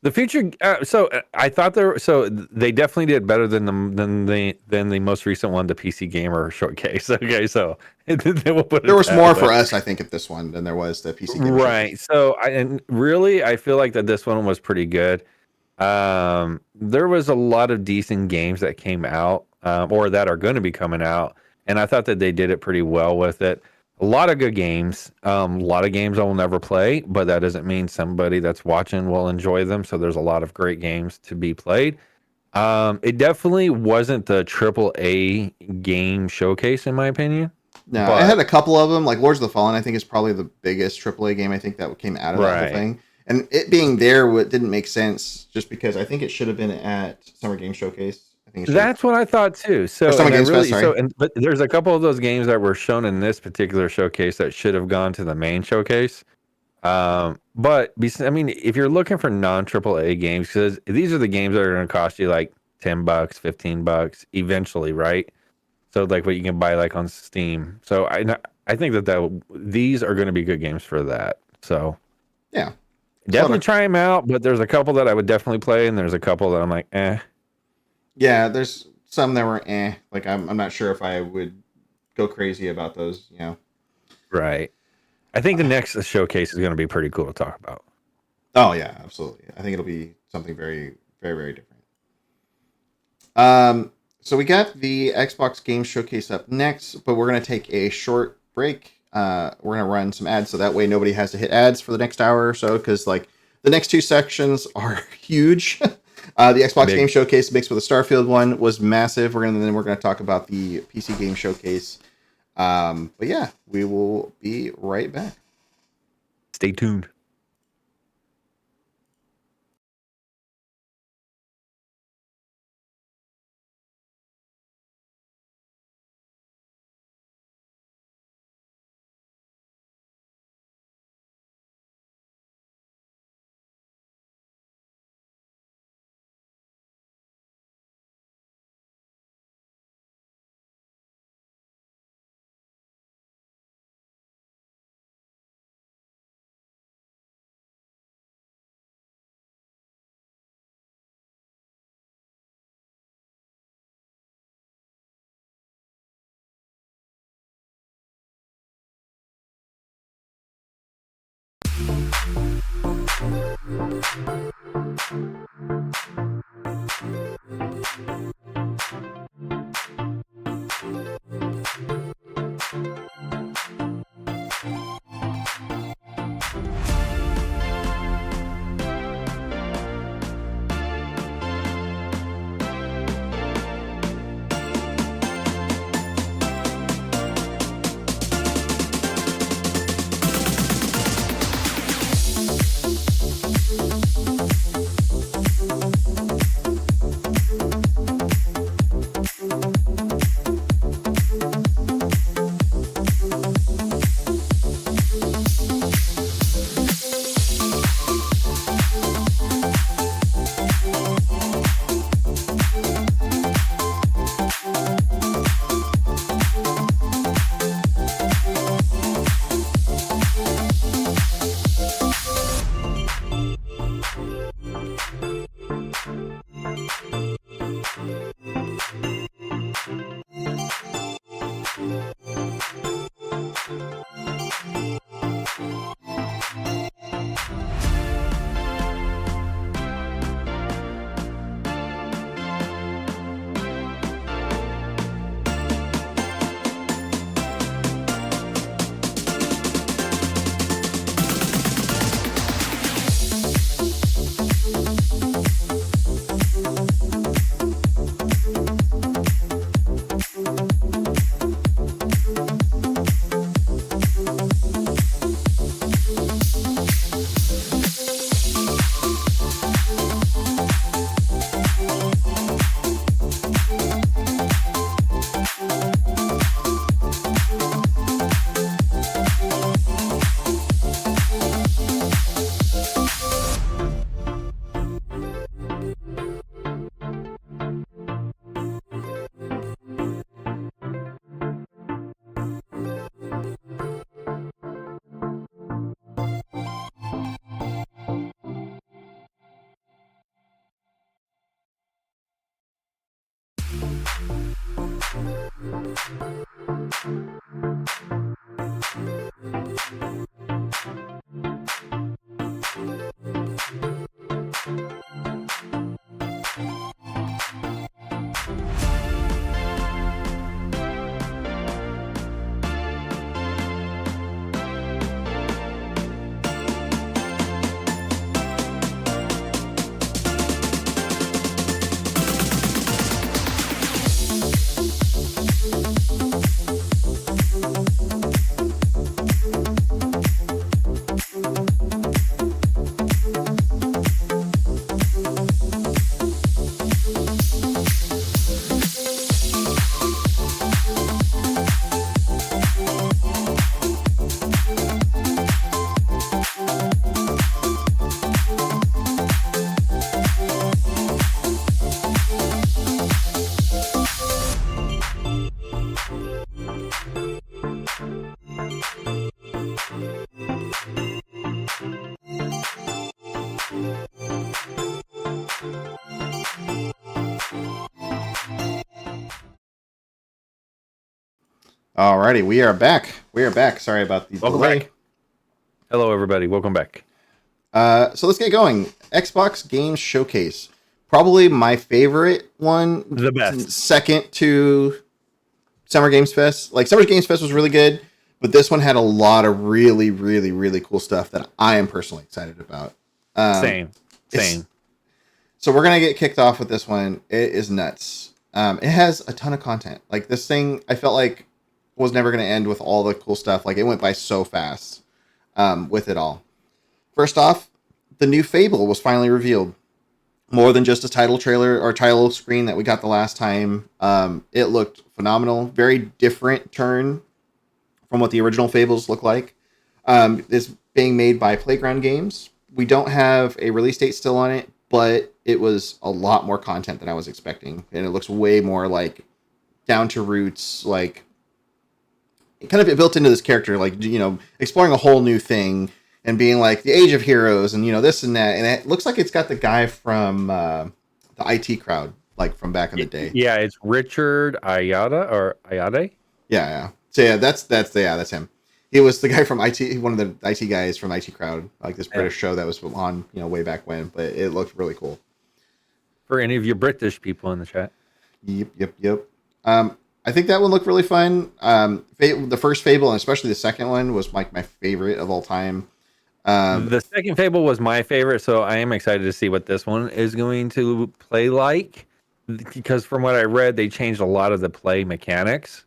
The future. I thought they definitely did better than the most recent one, the PC Gamer Showcase. Okay, so there was more for us, I think, at this one than there was the PC Gamer Showcase. So I feel like that this one was pretty good. There was a lot of decent games that came out, or that are going to be coming out, and I thought that they did it pretty well with it. A lot of good games. A lot of games I will never play, but that doesn't mean somebody that's watching will enjoy them. So there's a lot of great games to be played. It definitely wasn't the AAA game showcase, in my opinion. No, I had a couple of them. Like Lords of the Fallen, I think is probably the biggest AAA game I think that came out of that whole thing. And it being there didn't make sense just because I think it should have been at Summer Game Showcase. That's what I thought too. So, but there's a couple of those games that were shown in this particular showcase that should have gone to the main showcase. But I mean, if you're looking for non-AAA games, because these are the games that are going to cost you like $10, $15 eventually, right? So like what you can buy like on Steam. So I think that these are going to be good games for that. So yeah, definitely try them out. But there's a couple that I would definitely play, and there's a couple that I'm like, eh. Yeah, there's some that were like I'm not sure if I would go crazy about those, you know. Right. I think the next showcase is going to be pretty cool to talk about. Oh yeah, absolutely. I think it'll be something very, very, very different. So we got the Xbox Game Showcase up next, but we're going to take a short break. We're going to run some ads so that way nobody has to hit ads for the next hour or so, because like the next two sections are huge. The Xbox Game Showcase mixed with the Starfield one was massive. We're gonna talk about the PC Game Showcase. But yeah, we will be right back. Stay tuned. Alrighty, we are back. We are back. Sorry about the Welcome delay. back. Hello, everybody. Welcome back. So let's get going. Xbox Games Showcase. Probably my favorite one. The best. Second to Summer Games Fest. Like, Summer Games Fest was really good, but this one had a lot of really, really, really cool stuff that I am personally excited about. Same. So we're going to get kicked off with this one. It is nuts. It has a ton of content. Like, this thing, I felt like was never going to end with all the cool stuff. Like, it went by so fast with it all. First off, the new Fable was finally revealed. More than just a title trailer or title screen that we got the last time. It looked phenomenal. Very different turn from what the original Fables look like. It's being made by Playground Games. We don't have a release date still on it, but it was a lot more content than I was expecting. And it looks way more like down to roots, like it kind of built into this character, like, you know, exploring a whole new thing and being like the Age of Heroes and, you know, this and that. And it looks like it's got the guy from the IT crowd, like from back in the day. Yeah, it's Richard Ayade. Yeah. So yeah, that's him. He was the guy from IT, one of the IT guys from IT Crowd, like this British show that was on, you know, way back when. But it looked really cool. For any of you British people in the chat. Yep. I think that one looked really fun. The first Fable and especially the second one was like my favorite of all time. The second Fable was my favorite, so I am excited to see what this one is going to play like. Because from what I read, they changed a lot of the play mechanics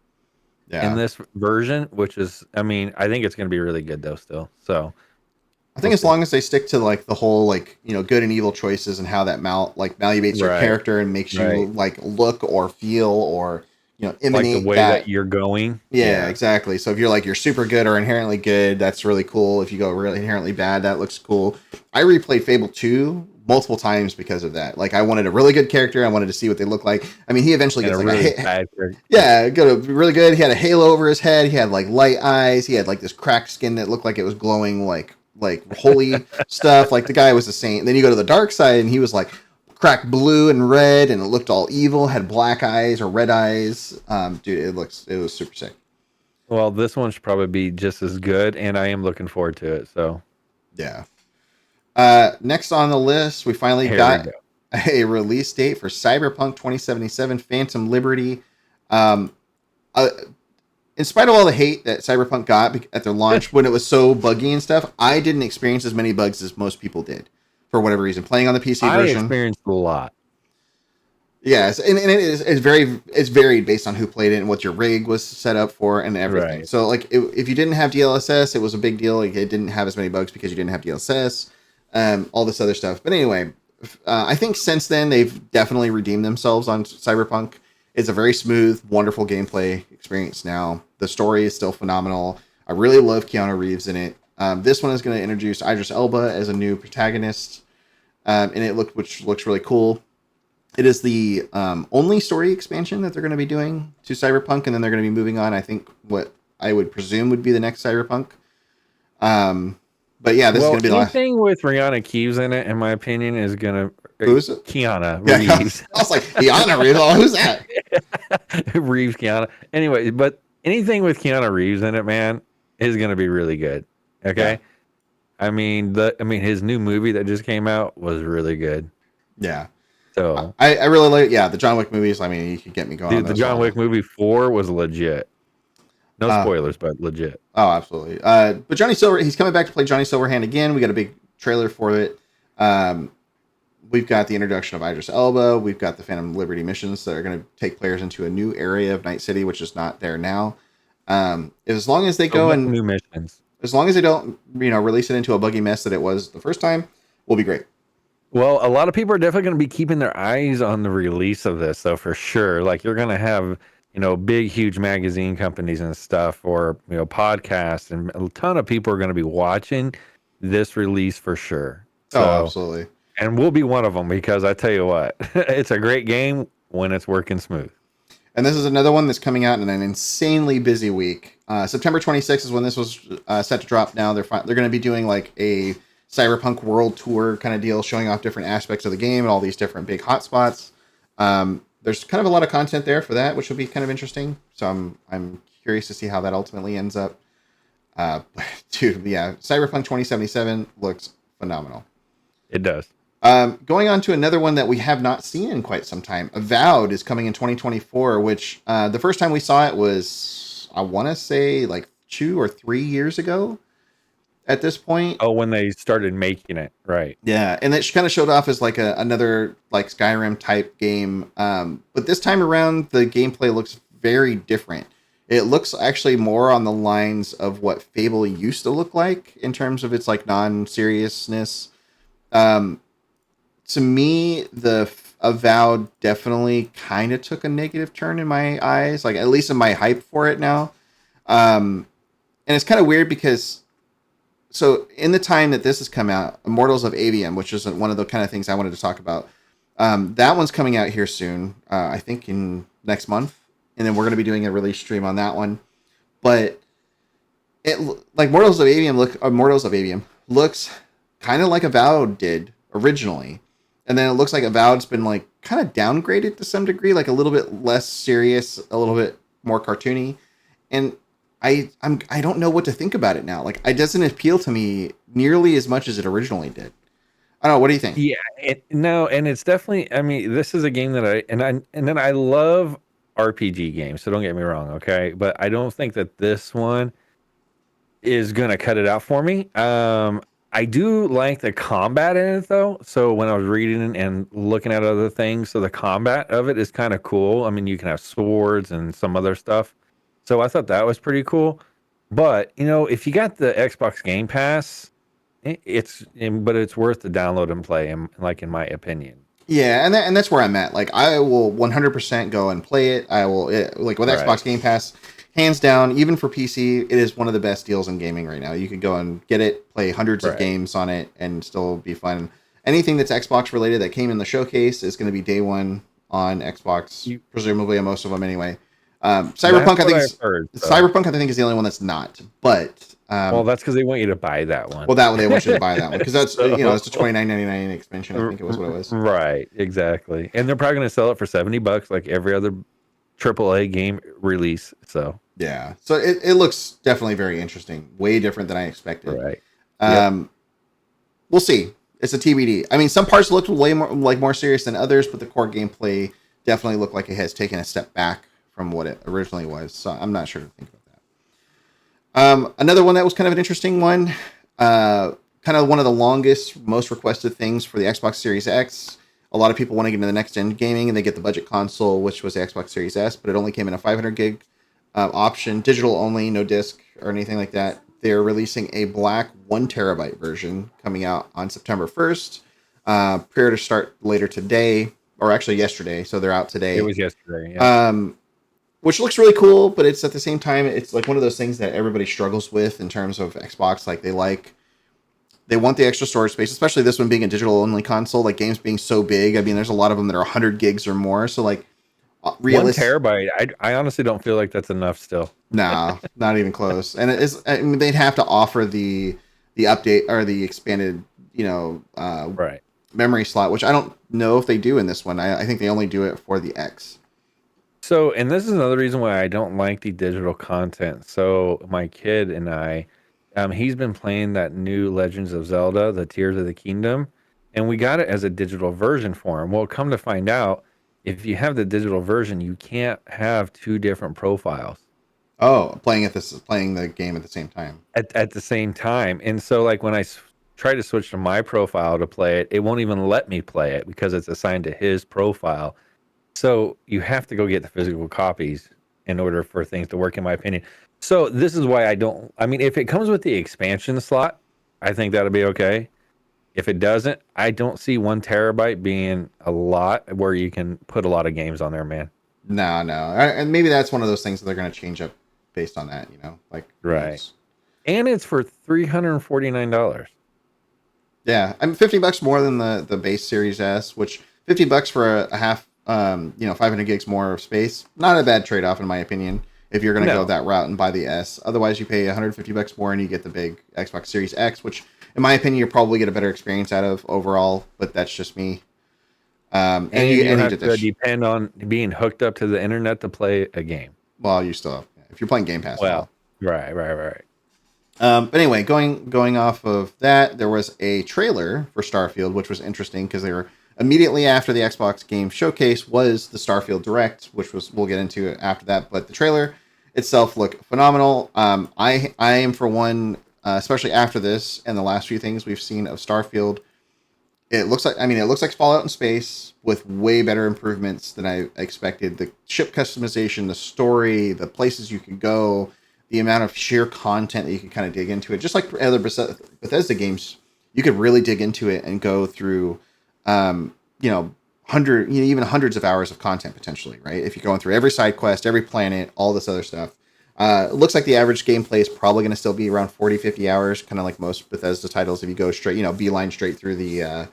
in this version, which is, I mean, I think it's going to be really good though still. So I think as long as they stick to like the whole, like, you know, good and evil choices and how that malleates your character and makes you like look or feel or, you know, emanate like the way that you're going. Yeah, exactly. So if you're super good or inherently good, that's really cool. If you go really inherently bad, that looks cool. I replayed Fable 2 multiple times because of that. Like, I wanted a really good character. I wanted to see what they look like. I mean, he eventually gets like really bad character. Yeah, really good. He had a halo over his head. He had like light eyes. He had like this cracked skin that looked like it was glowing like holy stuff. Like, the guy was a saint. And then you go to the dark side and he was like cracked blue and red and it looked all evil, had black eyes or red eyes. Dude, it was super sick. Well, this one should probably be just as good, and I am looking forward to it. So yeah. Next on the list, we finally got a release date for Cyberpunk 2077 Phantom Liberty. In spite of all the hate that Cyberpunk got at their launch when it was so buggy and stuff, I didn't experience as many bugs as most people did for whatever reason. Playing on the PC version, I experienced a lot. Yes, and it's varied based on who played it and what your rig was set up for and everything. Right. So, like, if you didn't have DLSS, it was a big deal. Like, it didn't have as many bugs because you didn't have DLSS, all this other stuff. But anyway, I think since then they've definitely redeemed themselves on Cyberpunk. It's a very smooth, wonderful gameplay experience now. The story is still phenomenal. I really love Keanu Reeves in it. This one is going to introduce Idris Elba as a new protagonist, which looks really cool. It is the only story expansion that they're going to be doing to Cyberpunk, and then they're going to be moving on, I think, what I would presume would be the next Cyberpunk. But yeah, this is going to be the last. Anything with Rihanna Keeves in it, in my opinion, Who's it? Keanu Yeah, Reeves. I was like, Keanu Reeves. Oh, who's that? Reeves, Keanu. Anyway, but anything with Keanu Reeves in it, man, is going to be really good. Okay. Yeah. I mean, his new movie that just came out was really good. Yeah. So, I really like, the John Wick movies. I mean, you could get me going on dude, the those John all. Wick movie 4 was legit. No Uh, spoilers, but legit. oh, absolutely. But Johnny Silver, he's coming back to play Johnny Silverhand again. We got a big trailer for it. We've got the introduction of Idris Elba. We've got the Phantom Liberty missions that are going to take players into a new area of Night City, which is not there now. As long as they go and new missions. as long as they don't, release it into a buggy mess that it was the first time, we'll be great. Well, a lot of people are definitely going to be keeping their eyes on the release of this, though, for sure. Like, you're going to have, big, huge magazine companies and stuff, or, podcasts, and a ton of people are going to be watching this release for sure. So, Oh, absolutely. And we'll be one of them, because I tell you what, it's a great game when it's working smooth. And this is another one that's coming out in an insanely busy week. September 26th is when this was set to drop. Now they're going to be doing like a Cyberpunk World Tour kind of deal, showing off different aspects of the game and all these different big hotspots. There's kind of a lot of content there for that, which will be kind of interesting. So I'm curious to see how that ultimately ends up. Dude, yeah, Cyberpunk 2077 looks phenomenal. It does. Going on to another one that we have not seen in quite some time. Avowed is coming in 2024, which the first time we saw it was, I want to say, like 2 or 3 years ago at this point. Oh, when they started making it, right. Yeah, and it kind of showed off as like another like Skyrim type game. But this time around, the gameplay looks very different. It looks actually more on the lines of what Fable used to look like in terms of its like non-seriousness. To me, the Avowed definitely kind of took a negative turn in my eyes, like at least in my hype for it now. And it's kind of weird because, so in the time that this has come out, Immortals of Avium, which is one of the kind of things I wanted to talk about, that one's coming out here soon, I think in next month, and then we're going to be doing a release stream on that one. But it like Immortals of Avium looks kind of like Avowed did originally. And then it looks like Avowed's been like kind of downgraded to some degree, like a little bit less serious, a little bit more cartoony. And I don't know what to think about it now. Like, it doesn't appeal to me nearly as much as it originally did. I don't know. What do you think? Yeah, and it's definitely. I mean, this is a game that I love RPG games. So don't get me wrong, okay? But I don't think that this one is gonna cut it out for me. I do like the combat in it though. So when I was reading and looking at other things, so the combat of it is kind of cool. I mean, you can have swords and some other stuff. So I thought that was pretty cool. But if you got the Xbox Game Pass, it's worth the download and play. In my opinion. Yeah, and that's where I'm at. Like, I will 100% go and play it. I will like with Xbox Game Pass. Hands down, even for PC, it is one of the best deals in gaming right now. You could go and get it, play hundreds of games on it, and still be fun. Anything that's Xbox related that came in the showcase is going to be day one on Xbox, presumably on most of them anyway. Cyberpunk, Cyberpunk, I think is the only one that's not. But well, that's because they want you to buy that one. Well, they want you to buy that one because that's it's a $29.99 expansion. I think it was what it was. Right, exactly. And they're probably going to sell it for $70 like every other AAA game release. So yeah, so it looks definitely very interesting, way different than I expected. Right. We'll see. It's a TBD. I mean, some parts looked way more serious than others, but the core gameplay definitely looked like it has taken a step back from what it originally was. So I'm not sure to think about that. Another one that was kind of an interesting one, kind of one of the longest, most requested things for the Xbox Series X. A lot of people want to get into the next gen gaming, and they get the budget console, which was the Xbox Series S, but it only came in a 500 gig option, digital only, no disc or anything like that. They're releasing a black 1 terabyte version coming out on September 1st. Pre-order start later today, or actually yesterday, so they're out today. It was yesterday, yeah. Which looks really cool, but it's at the same time, it's like one of those things that everybody struggles with in terms of Xbox. Like, they want the extra storage space, especially this one being a digital-only console, like games being so big. I mean, there's a lot of them that are 100 gigs or more. So, like, 1 terabyte, I honestly don't feel like that's enough still. Nah, not even close. And I mean, they'd have to offer the update or the expanded, right. memory slot, which I don't know if they do in this one. I think they only do it for the X. So, and this is another reason why I don't like the digital content. So, my kid and I, he's been playing that new Legends of Zelda, the Tears of the Kingdom, and we got it as a digital version for him. Well, come to find out, if you have the digital version, you can't have two different profiles Oh, playing the game at the same time. at the same time. And so, like when I try to switch to my profile to play it, it won't even let me play it because it's assigned to his profile. So you have to go get the physical copies in order for things to work, in my opinion. So this is why I don't. I mean, if it comes with the expansion slot, I think that'll be okay. If it doesn't, I don't see 1 terabyte being a lot where you can put a lot of games on there, man. No, no, and maybe that's one of those things that they're going to change up based on that. Like Right. And it's for $349. Yeah, I'm $50 more than the base Series S, which $50 for a half, 500 gigs more of space, not a bad trade off in my opinion. If you're going to go that route and buy the S, otherwise you pay $150 more and you get the big Xbox Series X, which in my opinion you probably get a better experience out of overall. But that's just me. And you have to depend on being hooked up to the internet to play a game. Well, you still have, if you're playing Game Pass. Well, right. But anyway, going off of that, there was a trailer for Starfield, which was interesting because they were immediately after the Xbox Game Showcase was the Starfield Direct, which we'll get into after that. But the trailer itself looked phenomenal. I am for one, especially after this and the last few things we've seen of Starfield. It looks like Fallout in space with way better improvements than I expected. The ship customization, the story, the places you can go, the amount of sheer content that you can kind of dig into it. Just like other Bethesda games, you could really dig into it and go through, even hundreds of hours of content potentially, right? If you're going through every side quest, every planet, all this other stuff. It looks like the average gameplay is probably going to still be around 40, 50 hours, kind of like most Bethesda titles. If you go straight, beeline straight through the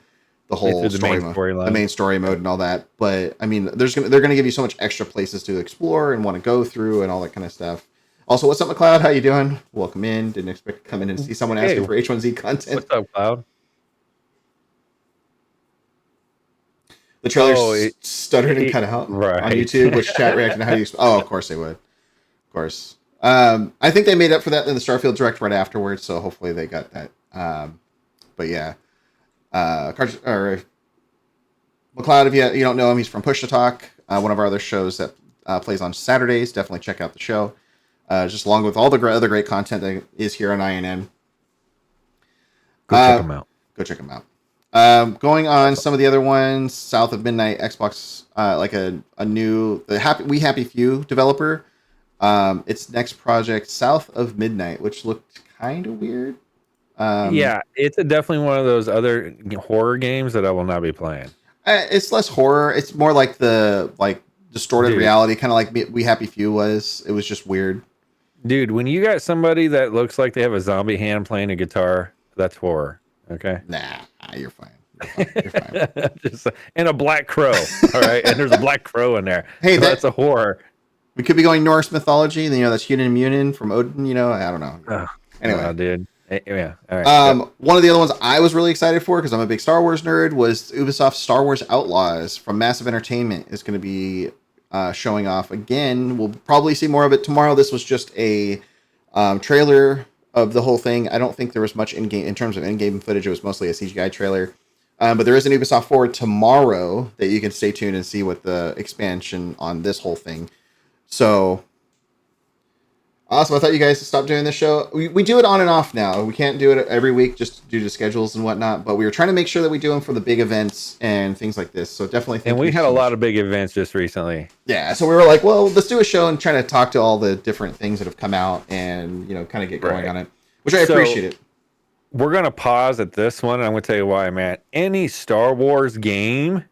whole story mode, the main story mode and all that. But I mean, they're going to give you so much extra places to explore and want to go through and all that kind of stuff. Also, what's up, McLeod? How you doing? Welcome in. Didn't expect to come in and see someone asking for H1Z content. What's up, Cloud? The trailer stuttered and cut out on YouTube, which chat reacted to how you... Oh, of course they would. Of course. I think they made up for that in the Starfield Direct right afterwards, so hopefully they got that. But yeah. McLeod, if you don't know him, he's from Push to Talk, one of our other shows that plays on Saturdays. Definitely check out the show. Just along with all the other great content that is here on INN. Go check them out. Go check them out. Going on some of the other ones, South of Midnight, Xbox, like a new Happy Few developer. Its next project, South of Midnight, which looked kind of weird. Yeah, it's definitely one of those other horror games that I will not be playing. It's less horror. It's more like the distorted reality, kind of like We Happy Few was. It was just weird. Dude, when you got somebody that looks like they have a zombie hand playing a guitar, that's horror. Okay. Nah, you're fine. You're fine. And a black crow. All right. And there's a black crow in there. Hey, so that's a horror. We could be going Norse mythology. That's Hunin Munin from Odin. I don't know. Anyway, dude. Yeah. All right. One of the other ones I was really excited for because I'm a big Star Wars nerd was Ubisoft's Star Wars Outlaws from Massive Entertainment is going to be showing off again. We'll probably see more of it tomorrow. This was just a trailer of the whole thing. I don't think there was much in terms of in-game footage. It was mostly a CGI trailer. But there is an Ubisoft Forward tomorrow that you can stay tuned and see what the expansion on this whole thing. So awesome. I thought you guys stopped doing this show. We do it on and off now. We can't do it every week just due to schedules and whatnot, but we were trying to make sure that we do them for the big events and things like this. So definitely. And we had a lot of big events just recently. Yeah. So we were like, well, let's do a show and try to talk to all the different things that have come out and, kind of get going on it, which I appreciate it. We're going to pause at this one. And I'm going to tell you why, man. Any Star Wars game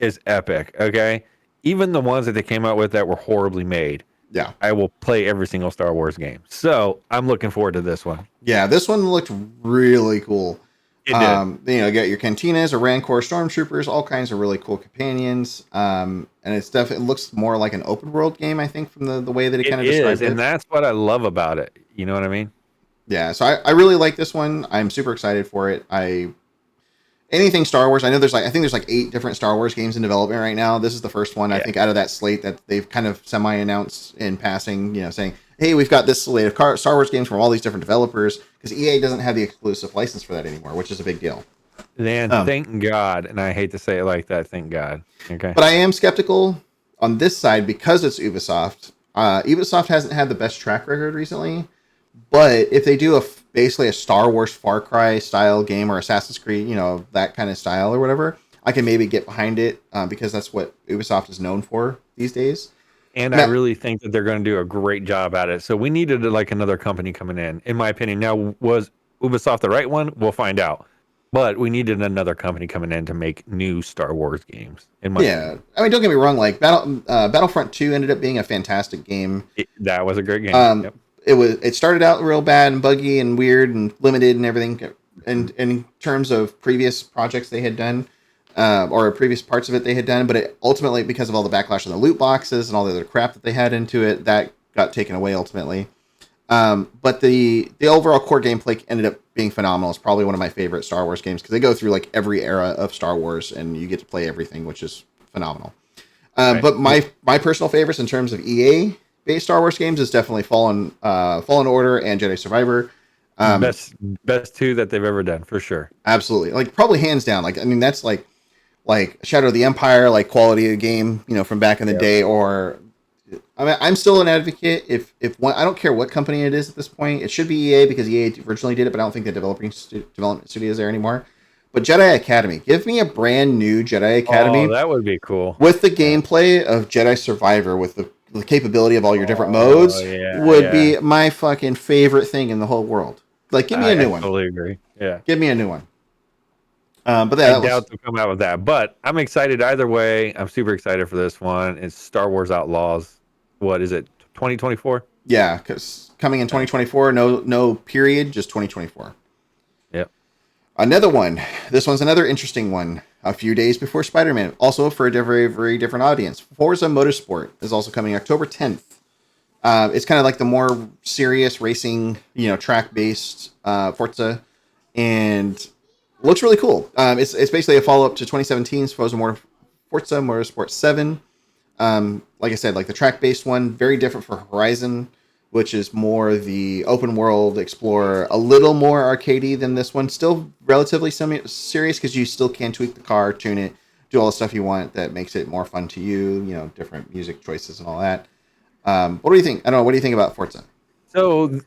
is epic. Okay. Even the ones that they came out with that were horribly made. Yeah. I will play every single Star Wars game. So I'm looking forward to this one. Yeah. This one looked really cool. It did. You got your Cantinas or Rancor Stormtroopers, all kinds of really cool companions. And it looks more like an open world game, I think, from the way that it kind of describes it. And that's what I love about it. You know what I mean? Yeah. So I really like this one. I'm super excited for it. anything Star Wars. I know I think there's like 8 different Star Wars games in development right now. This is the first one I think out of that slate that they've kind of semi-announced in passing, saying, hey, we've got this slate of Star Wars games from all these different developers, because EA doesn't have the exclusive license for that anymore, which is a big deal. Man, thank God, and I hate to say it like that, thank God. Okay. But I am skeptical on this side because it's Ubisoft. Ubisoft hasn't had the best track record recently, but if they do basically a Star Wars Far Cry style game or Assassin's Creed, that kind of style or whatever, I can maybe get behind it because that's what Ubisoft is known for these days. And I really think that they're going to do a great job at it. So we needed like another company coming in my opinion. Now, was Ubisoft the right one? We'll find out. But we needed another company coming in to make new Star Wars games. Opinion. I mean, don't get me wrong. Like Battlefront 2 ended up being a fantastic game. That was a great game. Yep. It started out real bad and buggy and weird and limited and everything. And in terms of previous projects they had done, or previous parts of it they had done, but it ultimately, because of all the backlash on the loot boxes and all the other crap that they had into it, that got taken away ultimately. But the overall core gameplay ended up being phenomenal. It's probably one of my favorite Star Wars games because they go through like every era of Star Wars and you get to play everything, which is phenomenal. Right. But my personal favorites in terms of EA based Star Wars games is definitely Fallen Order and Jedi Survivor. Best 2 that they've ever done for sure. Absolutely, like probably hands down. Like I mean, that's like Shadow of the Empire, like quality of game, from back in the day. Or I mean, I'm still an advocate. If one, I don't care what company it is at this point, it should be EA because EA originally did it, but I don't think the development studio is there anymore. But Jedi Academy, give me a brand new Jedi Academy. Oh, that would be cool. With the gameplay of Jedi Survivor, with the capability of all your different modes, would be my fucking favorite thing in the whole world. Like, give me a new one. I totally agree. Yeah. Give me a new one. But I doubt they'll come out with that. But I'm excited either way. I'm super excited for this one. It's Star Wars Outlaws. What is it? 2024? Yeah, because coming in 2024, no period, just 2024. Yep. Another one. This one's another interesting one. A few days before Spider-Man, also for a very, very different audience. Forza Motorsport is also coming October 10th. It's kind of like the more serious racing, track-based Forza, and looks really cool. It's basically a follow-up to 2017's Forza Motorsport 7. Like I said, like the track-based one, very different for Horizon, which is more the open world explorer, a little more arcadey than this one. Still relatively serious because you still can tweak the car, tune it, do all the stuff you want that makes it more fun to you. Different music choices and all that. What do you think? I don't know. What do you think about Forza? So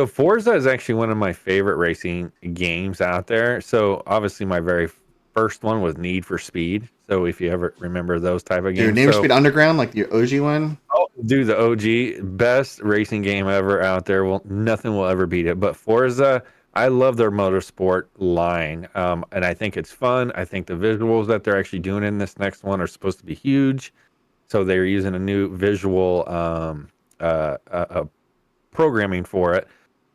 Forza is actually one of my favorite racing games out there. So obviously my very first one was Need for Speed. So if you ever remember those type of games. Dude, Need for Speed Underground, like the OG one? Oh, dude, the OG, best racing game ever out there. Well, nothing will ever beat it. But Forza, I love their motorsport line. And I think it's fun. I think the visuals that they're actually doing in this next one are supposed to be huge. So they're using a new visual programming for it.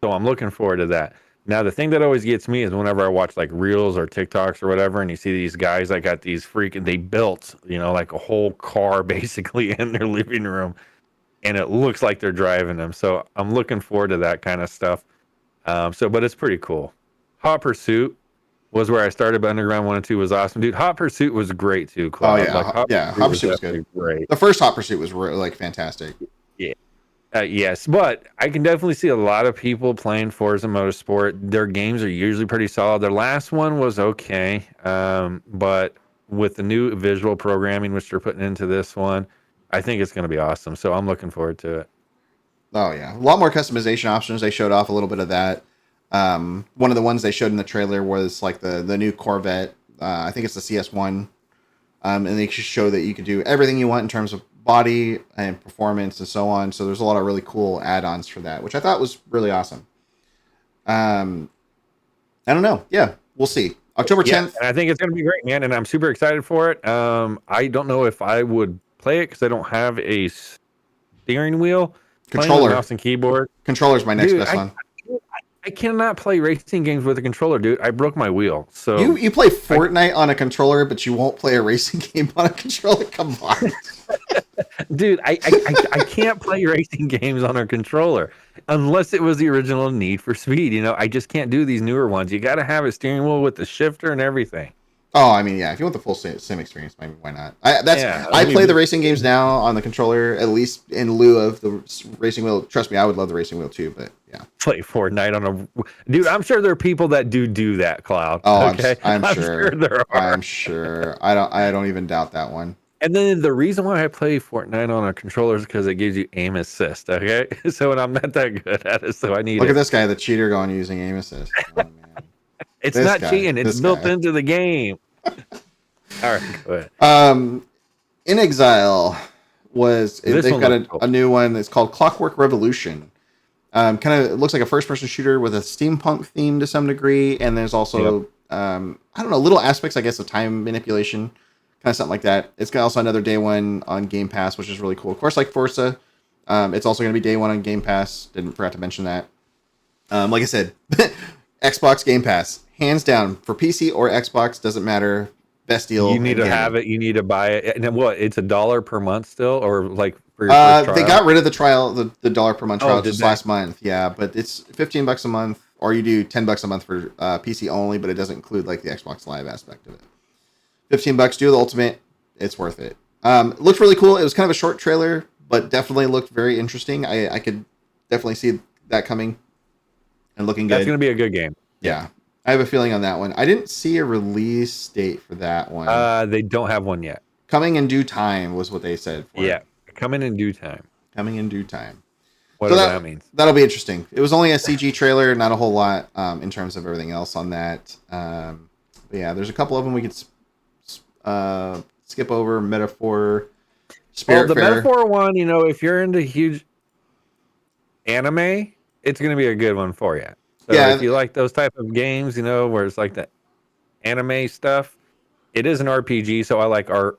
So I'm looking forward to that. Now, the thing that always gets me is whenever I watch like Reels or TikToks or whatever, and you see these guys that got these they built, like a whole car basically in their living room, and it looks like they're driving them. So I'm looking forward to that kind of stuff. But it's pretty cool. Hot Pursuit was where I started, but Underground 1 and 2 was awesome. Dude, Hot Pursuit was great too, Claude. Oh, yeah. Hot Pursuit was good. Great. The first Hot Pursuit was really, fantastic. Yeah. Yes, but I can definitely see a lot of people playing Forza Motorsport. Their games are usually pretty solid. Their last one was okay, but with the new visual programming which they're putting into this one, I think it's going to be awesome. So I'm looking forward to it. Oh, yeah. A lot more customization options. They showed off a little bit of that. One of the ones they showed in the trailer was like the new Corvette. I think it's the CS1. And they show that you could do everything you want in terms of body and performance and so on. So there's a lot of really cool add-ons for that, which I thought was really awesome. I don't know. Yeah, we'll see. October 10th. Yeah, and I think it's going to be great, man. And I'm super excited for it. I don't know if I would play it because I don't have a steering wheel. Controller. Mouse and keyboard. Controller's my next best one. I cannot play racing games with a controller, dude. I broke my wheel. So you play Fortnite on a controller, but you won't play a racing game on a controller? Come on. Dude, I can't play racing games on a controller unless it was the original Need for Speed. I just can't do these newer ones. You got to have a steering wheel with the shifter and everything. Oh, I mean, yeah. If you want the full sim experience, maybe why not? Yeah, I mean, play the racing games now on the controller, at least in lieu of the racing wheel. Trust me, I would love the racing wheel too. But yeah. play Fortnite on a dude. I'm sure there are people that do that, Cloud. Oh, Okay, I'm I'm sure sure. there are. I'm sure. I don't even doubt that one. And then the reason why I play Fortnite on a controller is because it gives you aim assist. Okay, so when I'm not that good at it, so I need Look at it. this guy, the cheater, going using aim assist. Oh man, It's not cheating. It's this built guy. into the game. All right, go ahead. In Exile This they've one got looks cool. a new one that's called Clockwork Revolution. Kind of looks like a first-person shooter with a steampunk theme to some degree, and there's also I don't know, little aspects, I guess, of time manipulation, kind of something like that. It's got also another day one on Game Pass, which is really cool. Of course, like Forza, it's also going to be day one on Game Pass. Didn't forgot to mention that. Like I said, Xbox Game Pass, hands down, for PC or Xbox, doesn't matter. Best deal. You need in to gaming. have it. You need to buy it. And then what? It's $1 per month still, or like for your first trial? They got rid of the trial, the dollar per month trial did just they? last month. Yeah, but it's $15 a month, or you do $10 a month for PC only, but it doesn't include like the Xbox Live aspect of it. $15, do the ultimate. It's worth it. Looked really cool. It was kind of a short trailer, but definitely looked very interesting. I could definitely see that coming and looking good. That's going to be a good game. Yeah. I have a feeling on that one. I didn't see a release date for that one. They don't have one yet. Coming in due time was what they said. For Yeah, it. coming in due time. Coming in due time. Whatever that means. That'll be interesting. It was only a CG trailer, not a whole lot in terms of everything else on that. But yeah, there's a couple of them we could skip over. Metaphor, Spirit the Fair. Metaphor one, if you're into huge anime, it's going to be a good one for you. So Yeah. if you like those type of games, where it's like that anime stuff, it is an RPG. So I like a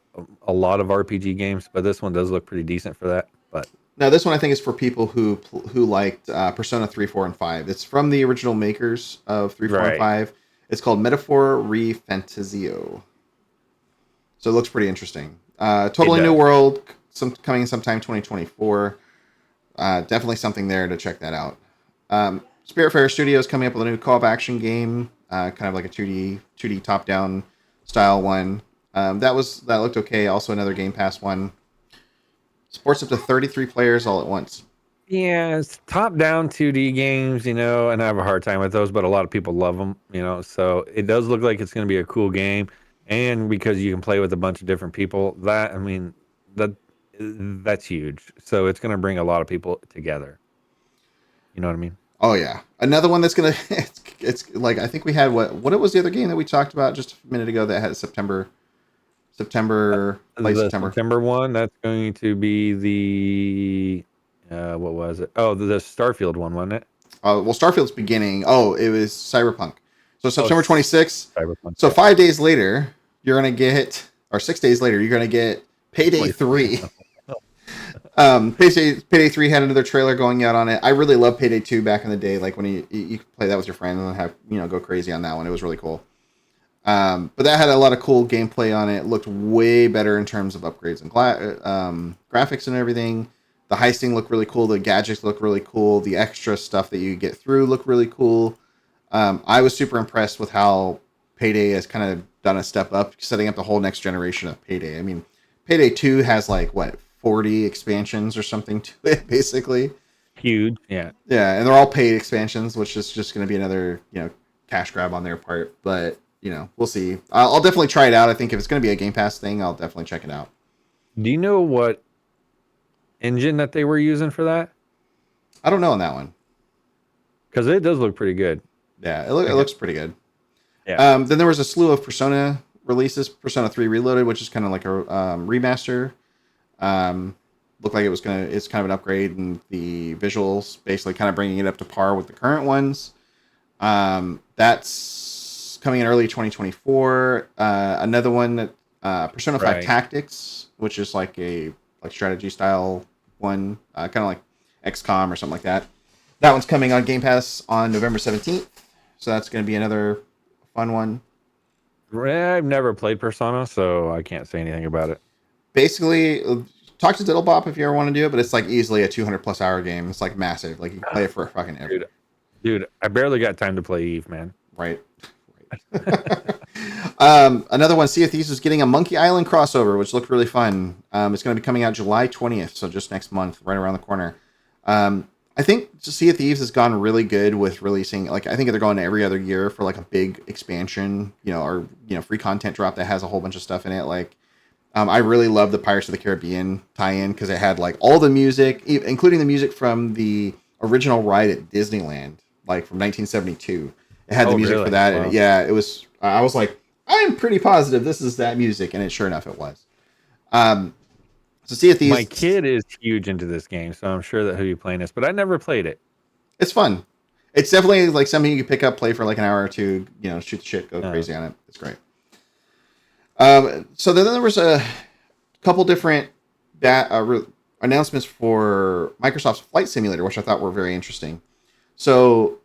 lot of RPG games, but this one does look pretty decent for that. But no, this one I think is for people who liked Persona 3, 4, and 5. It's from the original makers of 3, 4, and 5. It's called Metaphor Refantasio. So it looks pretty interesting. Totally new world, coming sometime 2024. Definitely something there to check that out. Spiritfarer Studios coming up with a new co-op action game, kind of like a 2D top-down style one. That looked okay. Also another Game Pass one. Supports up to 33 players all at once. Yeah, it's top-down 2D games, and I have a hard time with those, but a lot of people love them, So it does look like it's going to be a cool game, and because you can play with a bunch of different people, that's huge. So it's going to bring a lot of people together. You know what I mean? Oh yeah, another one that's gonna. It's like I think we had what was the other game that we talked about just a minute ago that had September, late September. September one. That's going to be the what was it? Oh, the Starfield one, wasn't it? Well, Starfield's beginning. Oh, it was Cyberpunk. So September 26th. Cyberpunk. So 5 days later, you're gonna get, or 6 days later, you're gonna get Payday 3. Payday 3 had another trailer going out on it. I really loved Payday 2 back in the day, like when you could play that with your friends and have go crazy on that one. It was really cool. But that had a lot of cool gameplay on it. It looked way better in terms of upgrades and graphics and everything. The heisting looked really cool. The gadgets looked really cool. The extra stuff that you get through looked really cool. I was super impressed with how Payday has kind of done a step up, setting up the whole next generation of Payday. I mean, Payday 2 has 40 expansions or something to it, basically. Huge, yeah. Yeah, and they're all paid expansions, which is just going to be another, cash grab on their part. But, we'll see. I'll definitely try it out. I think if it's going to be a Game Pass thing, I'll definitely check it out. Do you know what engine that they were using for that? I don't know on that one. Because it does look pretty good. Yeah, it looks pretty good. Yeah. Then there was a slew of Persona releases. Persona 3 Reloaded, which is kind of like a remaster. Looked like it's kind of an upgrade in the visuals, basically kind of bringing it up to par with the current ones. That's coming in early 2024. Another one, Persona 5 Tactics, which is like a strategy style one, kind of like XCOM or something like that. That one's coming on Game Pass on November 17th. So that's going to be another fun one. I've never played Persona, so I can't say anything about it. Basically, talk to Diddlebop if you ever want to do it, but it's easily a 200+ hour game. It's massive. You can play it for fucking ever. Dude, I barely got time to play Eve, man. Right. Another one, Sea of Thieves is getting a Monkey Island crossover, which looked really fun. It's going to be coming out July 20th, so just next month, right around the corner. I think Sea of Thieves has gone really good with releasing, like, I think they're going every other year for like a big expansion, or free content drop that has a whole bunch of stuff in it. Like, I really love the Pirates of the Caribbean tie-in because it had like all the music, including the music from the original ride at Disneyland, like from 1972. It had the music really? for that, Wow. and yeah, it was. I was like, I'm pretty positive this is that music, and sure enough, it was. So Sea of Thieves, My kid is huge into this game, so I'm sure that he'll be playing this, but I never played it. it's fun. It's definitely like something you can pick up, play for like an hour or two, shoot the shit, go crazy on it. It's great. So then there was a couple different announcements for Microsoft's Flight Simulator, which I thought were very interesting. So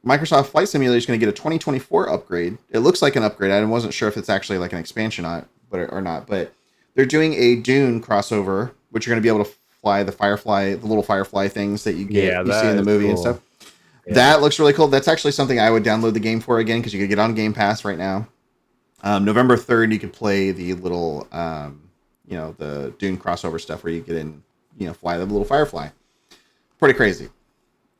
Microsoft Flight Simulator is going to get a 2024 upgrade. It looks like an upgrade. I wasn't sure if it's actually like an expansion on it, or not, but they're doing a Dune crossover, which you're going to be able to fly the little Firefly things that you see in the movie and stuff. Yeah. That looks really cool. That's actually something I would download the game for again, because you can get on Game Pass right now. November 3rd, you can play the little, the Dune crossover stuff where you get in, fly the little Firefly. Pretty crazy.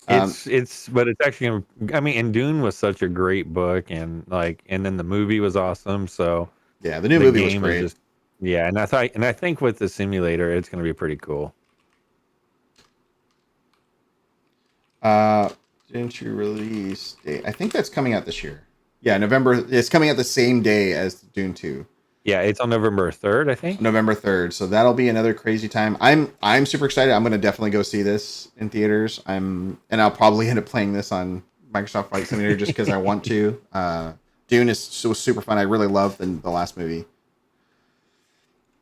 But it's actually, I mean, and Dune was such a great book, and then the movie was awesome. So yeah, the new movie was great. And I think with the simulator, it's going to be pretty cool. Didn't you release date? I think that's coming out this year. Yeah, November. It's coming out the same day as Dune 2. Yeah, it's on November 3rd, I think. November 3rd. So that'll be another crazy time. I'm super excited. I'm going to definitely go see this in theaters. And I'll probably end up playing this on Microsoft Flight Simulator just because I want to. Dune was super fun. I really loved the last movie.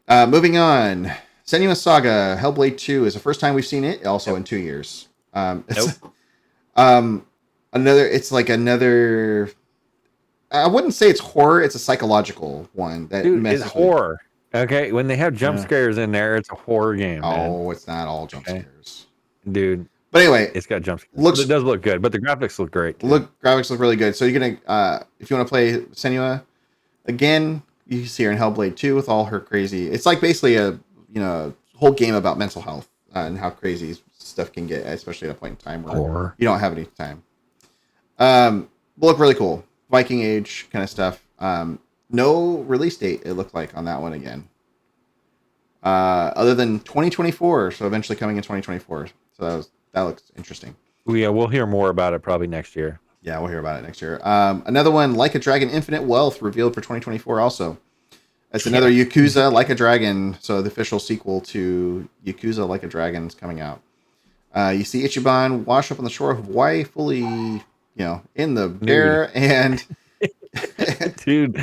Moving on. Senua's Saga, Hellblade 2 is the first time we've seen it, also in 2 years. It's like another... I wouldn't say it's horror. It's a psychological one. It's horror. Okay, when they have jump scares in there, it's a horror game. Oh, man. It's not all jump scares, dude. But anyway, it's got jump scares. It does look good, but the graphics look great. Graphics look really good. So you're gonna, if you want to play Senua again, you see her in Hellblade 2 with all her crazy. It's like basically a whole game about mental health and how crazy stuff can get, especially at a point in time where you don't have any time. Will look really cool. Viking Age kind of stuff. No release date, it looked like, on that one again. Other than 2024, so eventually coming in 2024. So that looks interesting. Yeah, we'll hear more about it probably next year. Yeah, we'll hear about it next year. Another one, Like a Dragon Infinite Wealth, revealed for 2024 also. It's another Yakuza Like a Dragon, so the official sequel to Yakuza Like a Dragon is coming out. You see Ichiban wash up on the shore of Hawaii, fully... in the bear, and dude,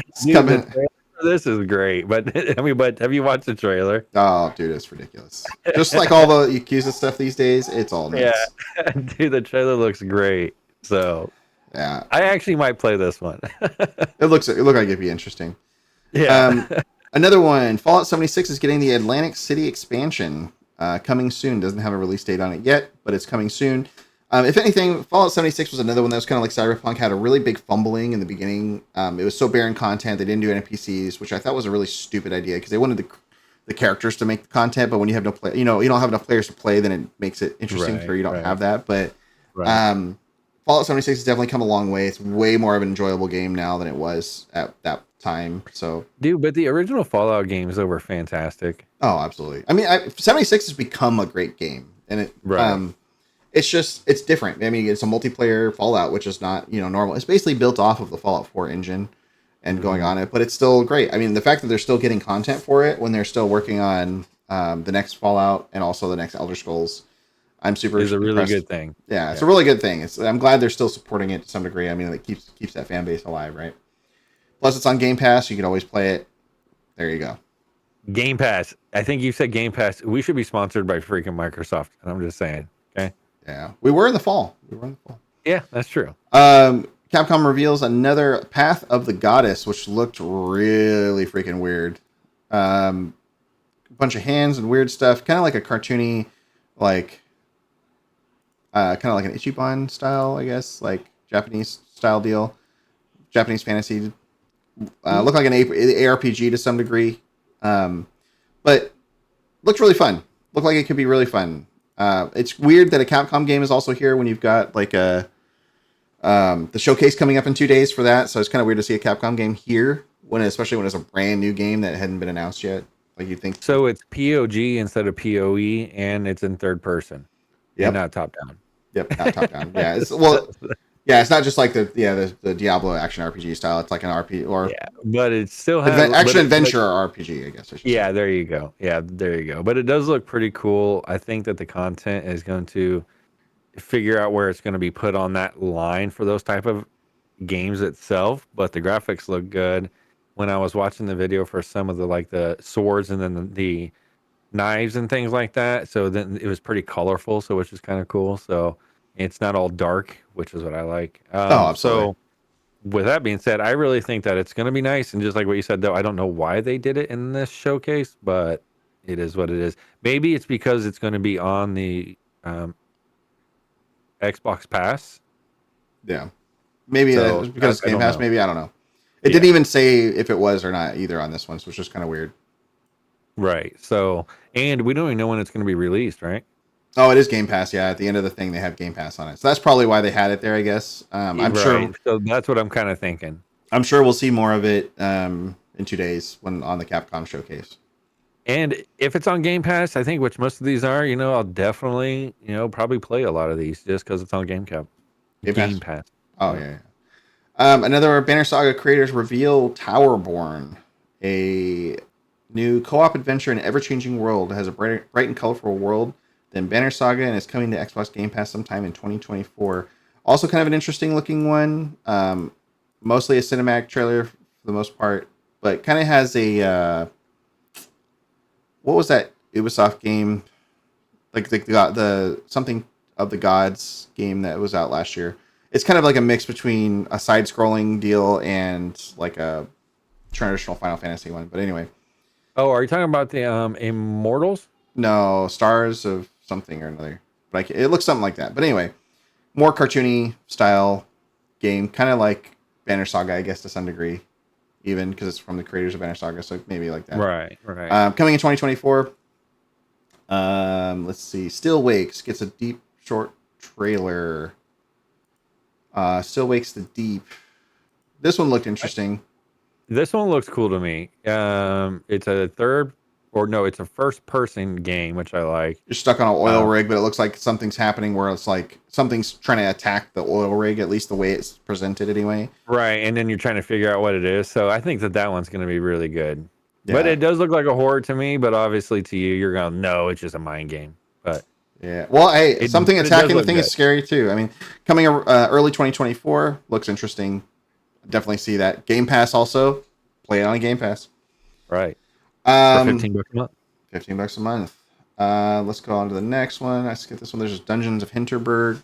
this is great. But have you watched the trailer? Oh, dude, it's ridiculous. Just like all the Yakuza stuff these days, it's all nuts. Yeah, dude, the trailer looks great. So yeah, I actually might play this one. It looked like it'd be interesting. Yeah. Another one, Fallout 76 is getting the Atlantic City expansion coming soon. Doesn't have a release date on it yet, but it's coming soon. If anything, Fallout 76 was another one that was kind of like Cyberpunk, had a really big fumbling in the beginning. It was so barren content. They didn't do NPCs, which I thought was a really stupid idea because they wanted the characters to make the content, but when you have no play, you don't have enough players to play, then it makes it interesting for you don't have that. But Fallout 76 has definitely come a long way. It's way more of an enjoyable game now than it was at that time. So, dude, but the original Fallout games were fantastic. Oh, absolutely. I mean, 76 has become a great game, and it it's different. I mean, it's a multiplayer Fallout, which is not, normal. It's basically built off of the Fallout 4 engine and going on it, but it's still great. I mean, the fact that they're still getting content for it when they're still working on the next Fallout and also the next Elder Scrolls, I'm super impressed. It's a really good thing. Yeah, it's a really good thing. I'm glad they're still supporting it to some degree. I mean, it keeps that fan base alive, right? Plus, it's on Game Pass. You can always play it. There you go. Game Pass. I think you said Game Pass. We should be sponsored by freaking Microsoft. And I'm just saying. Okay. Yeah, we were in the fall. Yeah, that's true. Capcom reveals another Path of the Goddess, which looked really freaking weird. A bunch of hands and weird stuff, kind of like a cartoony, like kind of like an Ichiban style, I guess, like Japanese style deal, Japanese fantasy Looked like an ARPG to some degree, but looked really fun. Looked like it could be really fun. It's weird that a Capcom game is also here when you've got like the showcase coming up in 2 days for that. So it's kind of weird to see a Capcom game here especially when it's a brand new game that hadn't been announced yet. Like you think. So it's POG instead of POE, and it's in third person, Yep. and not top down. Yep, not top down. Yeah, it's not just like the Diablo action RPG style. It's like an RPG or but it still has action adventure RPG, I guess. Yeah, there you go. Yeah, there you go. But it does look pretty cool. I think that the content is going to figure out where it's going to be put on that line for those type of games itself. But the graphics look good. When I was watching the video for some of the swords and then the knives and things like that, so then it was pretty colorful, so which is kind of cool. So it's not all dark, which is what I like. Absolutely. So with that being said, I really think that it's going to be nice. And just like what you said, though, I don't know why they did it in this showcase, but it is what it is. Maybe it's because it's going to be on the Xbox Pass. Yeah, maybe So, because I Game don't Pass. know. Maybe, I don't know. It didn't even say if it was or not either on this one, so it's just kind of weird. Right. So, and we don't even know when it's going to be released, right? Oh, it is Game Pass. Yeah, at the end of the thing, they have Game Pass on it, so that's probably why they had it there. I guess. I'm sure. So that's what I'm kind of thinking. I'm sure we'll see more of it in 2 days when on the Capcom showcase. And if it's on Game Pass, I think which most of these are, I'll definitely, probably play a lot of these just because it's on Game Pass. Oh yeah. Another Banner Saga creators reveal Towerborn, a new co-op adventure in an ever-changing world. It has a bright and colorful world than Banner Saga, and is coming to Xbox Game Pass sometime in 2024. Also, kind of an interesting looking one. Mostly a cinematic trailer for the most part, but kind of has a what was that Ubisoft game? Like the something of the gods game that was out last year. It's kind of like a mix between a side-scrolling deal and like a traditional Final Fantasy one. But anyway. Oh, are you talking about the Immortals? No, Stars of something or another. Like it looks something like that. But anyway, more cartoony style game, kind of like Banner Saga, I guess, to some degree, even because it's from the creators of Banner Saga, so maybe like that. Right. Coming in 2024. Let's see. Still Wakes gets a deep short trailer. Still Wakes the Deep. This one looked interesting. This one looks cool to me. It's a first-person game, which I like. You're stuck on an oil rig, but it looks like something's happening where it's like something's trying to attack the oil rig, at least the way it's presented anyway. Right, and then you're trying to figure out what it is. So I think that one's going to be really good. Yeah. But it does look like a horror to me, but obviously to you, you're going, no, it's just a mind game. But yeah, well, hey, something attacking the thing is scary too. I mean, coming early 2024 looks interesting. Definitely see that. Game Pass also. Play it on a Game Pass. Right. For $15 a month. $15 a month. Let's go on to the next one. I skip this one. There's Dungeons of Hinterberg,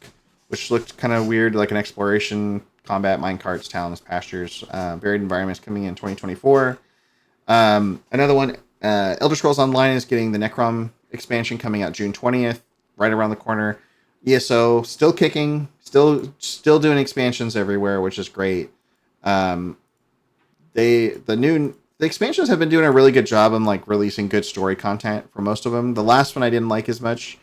which looked kind of weird, like an exploration, combat, minecarts, towns, pastures, varied environments coming in 2024. Another one, Elder Scrolls Online is getting the Necrom expansion coming out June 20th, right around the corner. ESO still kicking, still doing expansions everywhere, which is great. The expansions have been doing a really good job on like releasing good story content for most of them. The last one I didn't like as much.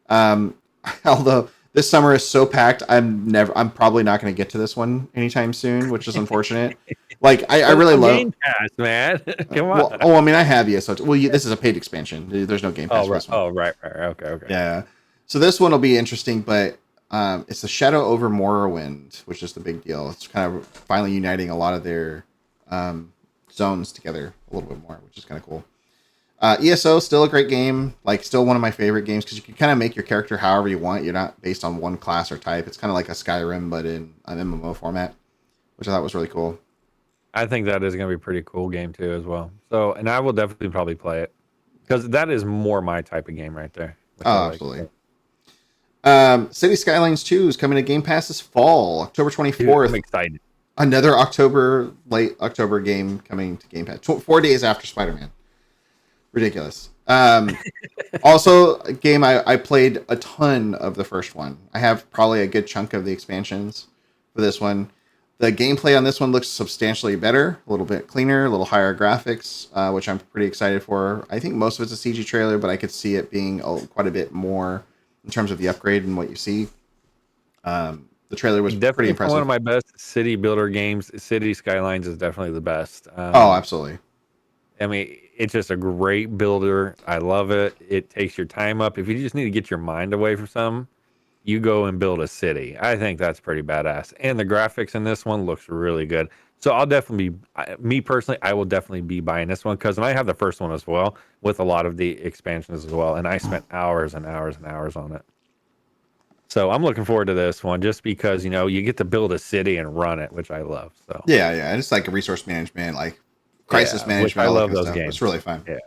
Although this summer is so packed, I'm probably not going to get to this one anytime soon, which is unfortunate. Like I really love Game Pass, man. Come on. Well, I mean, I have ESO. This is a paid expansion. There's no Game Pass for this one. Oh, right. Okay. Yeah. So this one will be interesting, but it's the Shadow over Morrowind, which is the big deal. It's kind of finally uniting a lot of their zones together a little bit more, which is kind of cool. ESO, still a great game, like still one of my favorite games because you can kind of make your character however you want. You're not based on one class or type. It's kind of like a Skyrim, but in an MMO format, which I thought was really cool. I think that is going to be a pretty cool game too as well. So, and I will definitely probably play it because that is more my type of game right there. Oh, absolutely. City Skylines 2 is coming to Game Pass this fall, October 24th. Dude, I'm excited. Another late October game coming to Game Pass. 4 days after Spider-Man. Ridiculous. Also, a game I played a ton of the first one. I have probably a good chunk of the expansions for this one. The gameplay on this one looks substantially better, a little bit cleaner, a little higher graphics, which I'm pretty excited for. I think most of it's a CG trailer, but I could see it being quite a bit more in terms of the upgrade and what you see. The trailer was Definitely pretty impressive. one of my best city builder games. City Skylines is definitely the best. Oh, absolutely. I mean, it's just a great builder. I love it. It takes your time up. If you just need to get your mind away from something, you go and build a city. I think that's pretty badass. And the graphics in this one looks really good. So I'll definitely be, me personally, I will definitely be buying this one because I have the first one as well with a lot of the expansions as well. And I spent hours and hours and hours on it. So I'm looking forward to this one just because, you get to build a city and run it, which I love. So yeah. It's like a resource management, like crisis management. I all that love kind of those stuff. games. It's really fun. Yeah.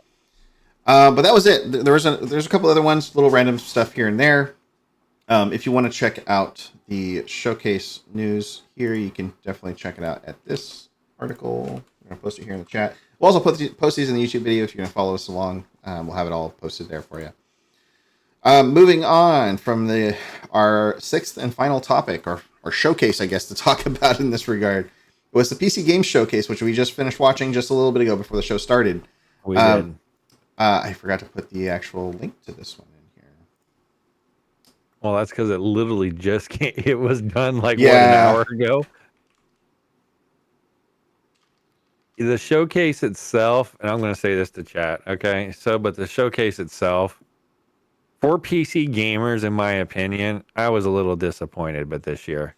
But that was it. There's a couple other ones, little random stuff here and there. If you want to check out the showcase news here, you can definitely check it out at this article. I'm going to post it here in the chat. We'll also post these in the YouTube video if you're going to follow us along. We'll have it all posted there for you. Moving on from our sixth and final topic, or showcase, I guess, to talk about in this regard, was the PC Games Showcase, which we just finished watching just a little bit ago before the show started. We did. I forgot to put the actual link to this one in here. Well, that's because it literally just came. It was done an hour ago. The showcase itself, and I'm going to say this to chat, okay? But the showcase itself, for PC gamers, in my opinion, I was a little disappointed with this year.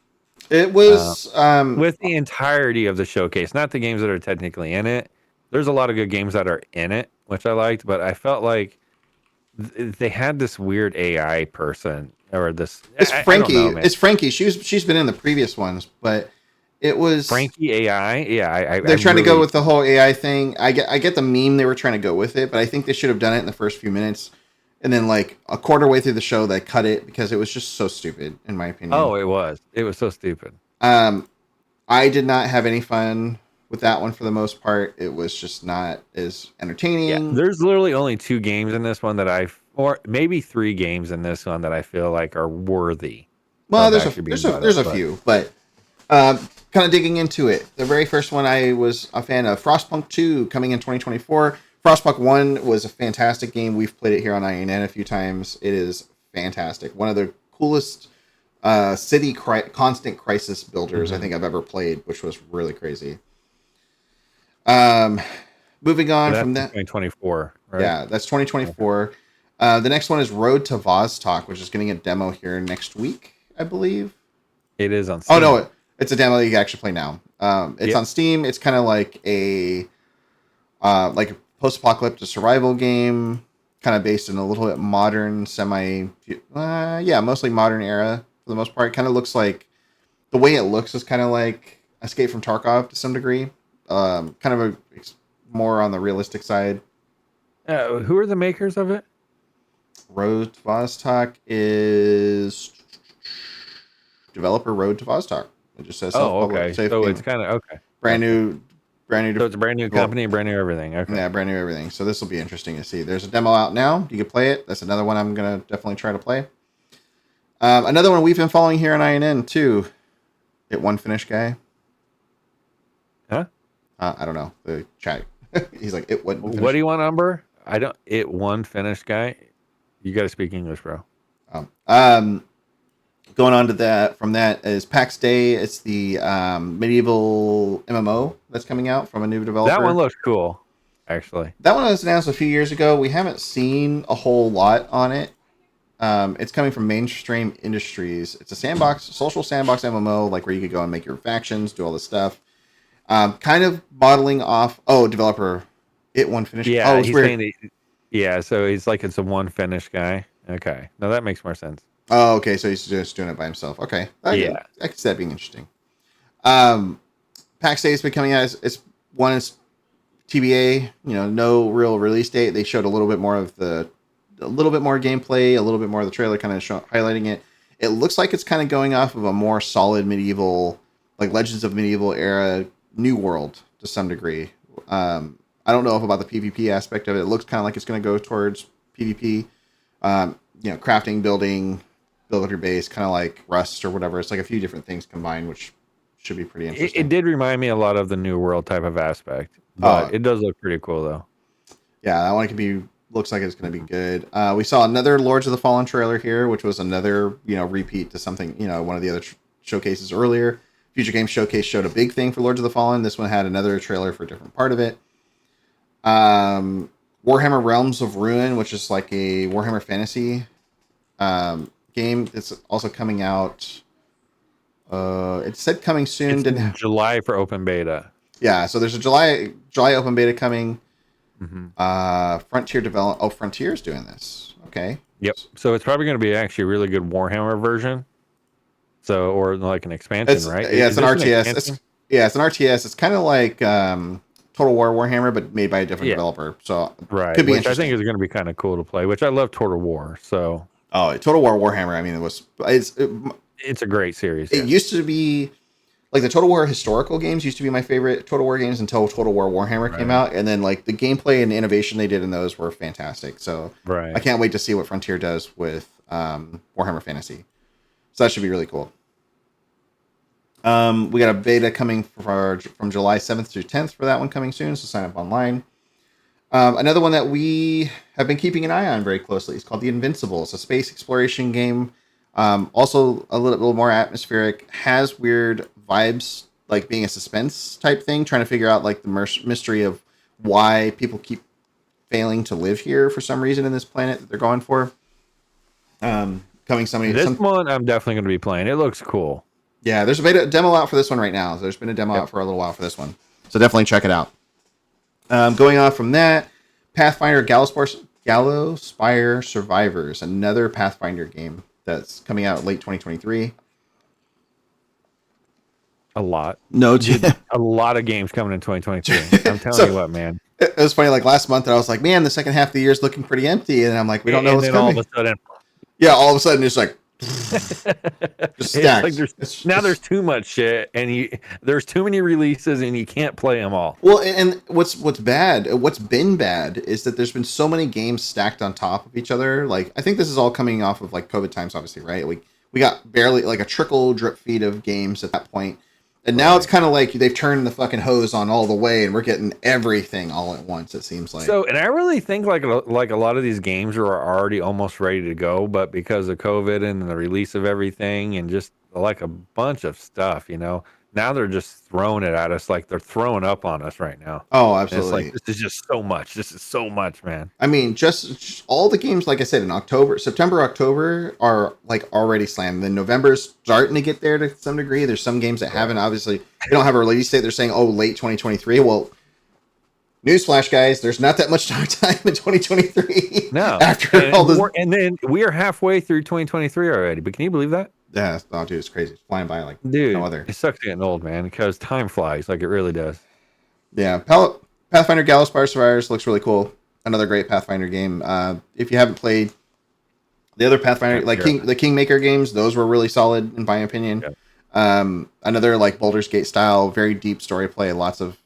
It was with the entirety of the showcase, not the games that are technically in it. There's a lot of good games that are in it, which I liked, but I felt like they had this weird AI person or this. It's Frankie. It's Frankie. She's been in the previous ones, but it was Frankie AI. Yeah, they're trying to go with the whole AI thing. I get the meme they were trying to go with it, but I think they should have done it in the first few minutes. And then, like, a quarter way through the show, they cut it because it was just so stupid, in my opinion. Oh, it was. It was so stupid. I did not have any fun with that one for the most part. It was just not as entertaining. Yeah, there's literally only 2 games in this one or maybe 3 games in this one that I feel like are worthy. Well, there's a few, but kind of digging into it. The very first one I was a fan of, Frostpunk 2, coming in 2024. Frostpunk 1 was a fantastic game. We've played it here on INN a few times. It is fantastic. One of the coolest city constant crisis builders I think I've ever played, which was really crazy. Moving on from that, 2024, right? Yeah, that's 2024. The next one is Road to Vostok, which is getting a demo here next week, I believe. It is on Steam. Oh no, it's a demo that you can actually play now. It's on Steam. It's kind of like a post-apocalyptic survival game, kind of based in a little bit modern, mostly modern era for the most part. Kind of looks like, the way it looks is kind of like Escape from Tarkov to some degree. Kind of more on the realistic side. Who are the makers of it? Road to Vostok is developer Road to Vostok. It just says okay. So it's kind of okay. Brand new. So it's a brand new company, brand new everything. Okay. Yeah, brand new everything. So this will be interesting to see. There's a demo out now. You can play it. That's another one I'm gonna definitely try to play. Another one we've been following here on INN too. It One Finish Guy. Huh? I don't know. The chat. He's like, it one. What do you want, Umber? I don't. It One Finish Guy. You got to speak English, bro. Going on to that, from that is PAX Day. It's the medieval MMO that's coming out from a new developer. That one looks cool, actually. That one was announced a few years ago. We haven't seen a whole lot on it. It's coming from Mainstream Industries. It's a social sandbox MMO, like where you could go and make your factions, do all this stuff. Kind of modeling off. Oh, developer, It One Finish. Yeah, it's weird. So it's a one finish guy. Okay, now that makes more sense. Oh, okay. So he's just doing it by himself. Okay. I can see that being interesting. PAX Day has been coming out. It's TBA. No real release date. They showed a little bit more gameplay, a little bit more of the trailer, kind of highlighting it. It looks like it's kind of going off of a more solid medieval, like Legends of Medieval era, New World to some degree. I don't know about the PvP aspect of it. It looks kind of like it's going to go towards PvP. Crafting, build your base, kind of like Rust or whatever. It's like a few different things combined, which should be pretty It interesting. did remind me a lot of the New World type of aspect, but it does look pretty cool though. Yeah, that one looks like it's going to be good. We saw another Lords of the Fallen trailer here, which was another, repeat to something, one of the other showcases earlier. Future Games Showcase showed a big thing for Lords of the Fallen. This one had another trailer for a different part of it. Warhammer Realms of Ruin, which is like a Warhammer Fantasy game. It's also coming out. It said coming soon. It's in July for open beta. Yeah, so there's a July open beta coming. Frontier develop. Oh, Frontier's doing this. Okay. Yep. So it's probably going to be actually a really good Warhammer version. So, or like an expansion, right? Yeah, it's an RTS. It's an RTS. It's kind of like Total War Warhammer, but made by a different developer. So could be which I think is going to be kind of cool to play. Which I love Total War. So Total War Warhammer. I mean, it's a great series. It used to be like the Total War historical games used to be my favorite Total War games until Total War Warhammer came out, and then like the gameplay and the innovation they did in those were fantastic. So I can't wait to see what Frontier does with Warhammer Fantasy. So that should be really cool. We got a beta coming from July 7th through 10th for that one coming soon, so sign up online. Another one that we have been keeping an eye on very closely is called The Invincible. It's a space exploration game. Also a little more atmospheric, has weird vibes, like being a suspense type thing, trying to figure out like the mystery of why people keep failing to live here for some reason in this planet that they're going for. One I'm definitely going to be playing. It looks cool. Yeah, there's a beta demo out for this one right now. So there's been a demo out for a little while for this one. So definitely check it out. Going on from that, Pathfinder Gallowspire Survivors, another Pathfinder game that's coming out late 2023. A lot. No, dude. A lot of games coming in 2023. I'm telling you what, man. It was funny, like last month, I was like, man, the second half of the year is looking pretty empty. And I'm like, we don't know what's coming. All of a sudden, it's like, just stacked. Like there's too much shit, and there's too many releases, and you can't play them all. Well, and what's been bad is that there's been so many games stacked on top of each other. Like, I think this is all coming off of like COVID times, obviously, right? We got barely like a trickle drip feed of games at that point. And now it's kind of like they've turned the fucking hose on all the way, and we're getting everything all at once, it seems like. So, and I really think like a lot of these games are already almost ready to go, but because of COVID and the release of everything and just like a bunch of stuff, now they're just throwing it at us like they're throwing up on us right now. Oh, absolutely. It's like, this is just so much. This is so much, man. I mean, just all the games, like I said, in September, October are like already slammed. Then November's starting to get there to some degree. There's some games that haven't, obviously, they don't have a release date. They're saying, late 2023. Well, newsflash, guys, there's not that much time in 2023. No. And then we are halfway through 2023 already. But can you believe that? Yeah, dude, it's crazy. It's flying by like no other. It sucks getting old, man, because time flies like it really does. Yeah, Pathfinder Gallowspire Survivors looks really cool. Another great Pathfinder game. If you haven't played the other Pathfinder, the Kingmaker games, those were really solid in my opinion. Yeah. Another like Baldur's Gate style, very deep story play, lots of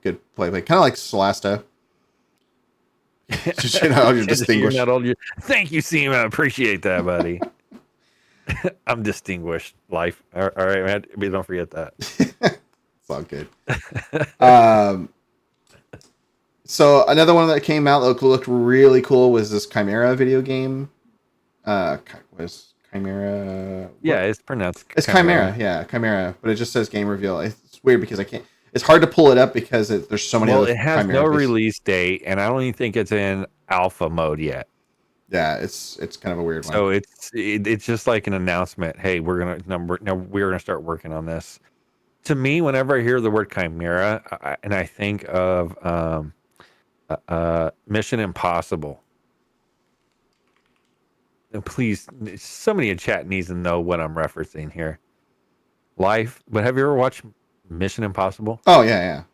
good play, kind of like Solasta. You're distinguished. You're not old. Thank you, Seema. I appreciate that, buddy. I'm distinguished. Life. All right, man. But don't forget that. It's all good. So another one that came out that looked really cool was this Chimera video game. Was Chimera? Yeah, it's pronounced. It's Chimera. Yeah, Chimera. But it just says game reveal. It's weird because I can't. It's hard to pull it up because there's so many. Well, it has no release date, and I don't even think it's in alpha mode yet. Yeah, it's kind of a weird one. So it's just like an announcement. Hey, we're gonna start working on this. To me, whenever I hear the word Chimera, and I think of Mission Impossible. And please, somebody in chat needs to know what I'm referencing here. But have you ever watched Mission Impossible? Oh yeah.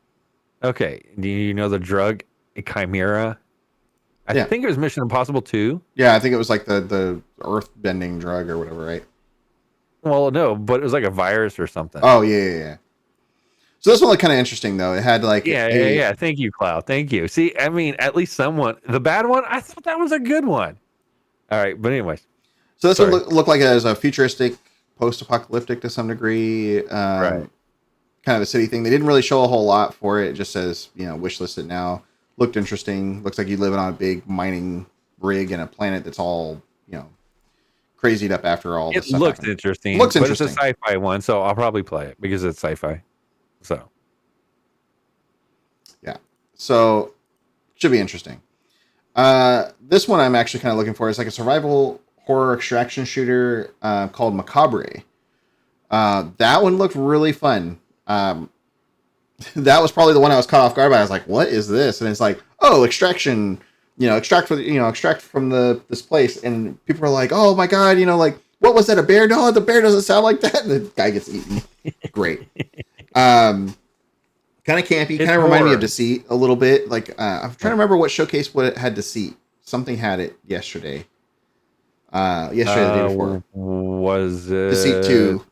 Okay, do you know the drug Chimera? I think it was Mission Impossible 2. Yeah, I think it was like the earth-bending drug or whatever, right? Well, no, but it was like a virus or something. Oh, yeah. So this one looked kind of interesting, though. It had like... Yeah. Thank you, Cloud. Thank you. See, I mean, at least someone... The bad one, I thought that was a good one. All right, but anyways. So this one looked like it was a futuristic, post-apocalyptic to some degree. Right. kind of a city thing. They didn't really show a whole lot for it. It just says, wish listed now. Looked interesting. Looks like you live on a big mining rig in a planet that's all, crazied up after all this It stuff looks happened. interesting. Looks but it's a interesting. sci-fi one, so I'll probably play it because it's sci-fi. So Yeah. So should be interesting. This one I'm actually kind of looking for. It's like a survival horror extraction shooter called Macabre. That one looked really fun. That was probably the one I was caught off guard by. I was like, "What is this?" And it's like, "Oh, extraction. Extract from this place." And people are like, "Oh my god, like what was that? A bear? No, the bear doesn't sound like that." And the guy gets eaten. Great. Kind of campy. Kind of reminded me of Deceit a little bit. Like I'm trying to remember what showcase what it had Deceit. Something had it yesterday. Yesterday, the day before. Was it Deceit 2.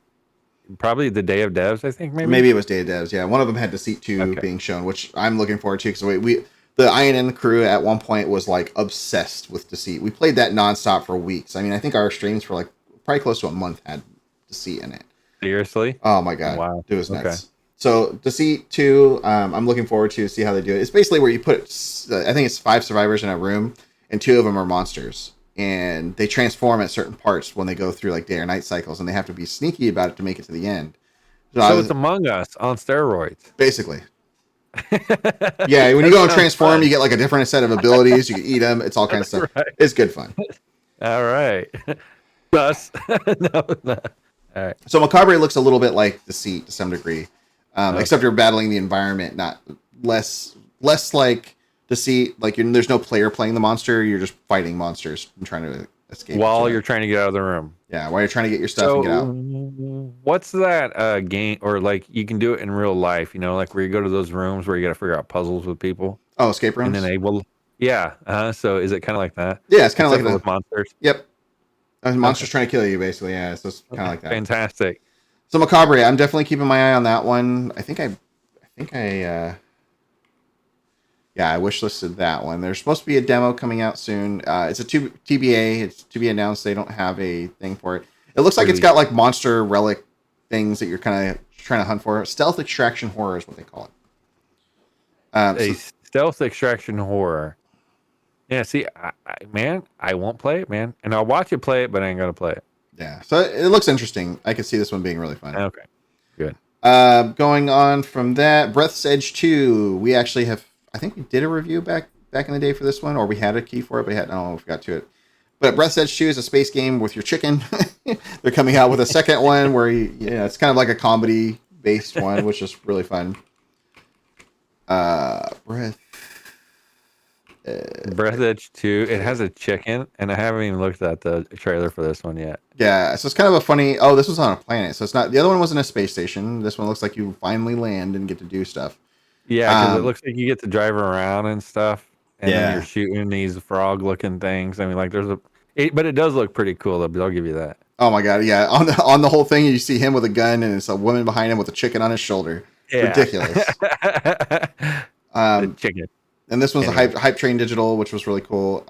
Probably the Day of Devs, I think, Maybe it was Day of Devs. Yeah, one of them had Deceit 2 being shown, which I'm looking forward to because the INN crew at one point was like obsessed with Deceit. We played that nonstop for weeks. I mean, I think our streams for like probably close to a month had Deceit in it. Seriously? Oh my god! Wow, it was nuts. So Deceit 2, I'm looking forward to see how they do it. It's basically where you put, I think it's 5 survivors in a room, and 2 of them are monsters. And they transform at certain parts when they go through like day or night cycles, and they have to be sneaky about it to make it to the end. So it's Among Us on steroids. Basically. Yeah, when you go and transform, you get like a different set of abilities. You can eat them. It's all kinds of stuff. Right. It's good fun. All right. Thus, no. All right. So Macabre looks a little bit like Deceit to some degree, except you're battling the environment, not less like Deceit. Like there's no player playing the monster. You're just fighting monsters and trying to escape while you're trying to get out of the room. Yeah, while you're trying to get your stuff and get out. What's that game, or like you can do it in real life? Like where you go to those rooms where you got to figure out puzzles with people. Oh, escape rooms. And then yeah. So is it kind of like that? Yeah, it's kind of like that with monsters. Yep. Monsters trying to kill you, basically. Yeah, so it's kind of like that. Fantastic. So Macabre, I'm definitely keeping my eye on that one. I wish listed that one. There's supposed to be a demo coming out soon. It's a TBA. It's to be announced. They don't have a thing for it. It looks like it's got like monster relic things that you're kind of trying to hunt for. Stealth extraction horror is what they call it. Stealth extraction horror. Yeah, see, I won't play it, man. And I'll watch you play it, but I ain't going to play it. Yeah, so it looks interesting. I could see this one being really fun. Okay, good. Going on from that, Breath's Edge 2. We actually have, I think we did a review back in the day for this one, or we had a key for it, but I don't know if we got to it. But Breath's Edge 2 is a space game with your chicken. They're coming out with a second one where it's kind of like a comedy-based one, which is really fun. Breath Edge 2. It has a chicken, and I haven't even looked at the trailer for this one yet. Yeah, so it's kind of a funny. Oh, this was on a planet, so it's not. The other one wasn't a space station. This one looks like you finally land and get to do stuff. Yeah, because it looks like you get to drive around and stuff, and then you're shooting these frog-looking things. I mean, like but it does look pretty cool. I'll give you that. Oh my god, yeah! On the whole thing, you see him with a gun, and it's a woman behind him with a chicken on his shoulder. Yeah. Ridiculous. The chicken. And this one's a Hype Train Digital, which was really cool.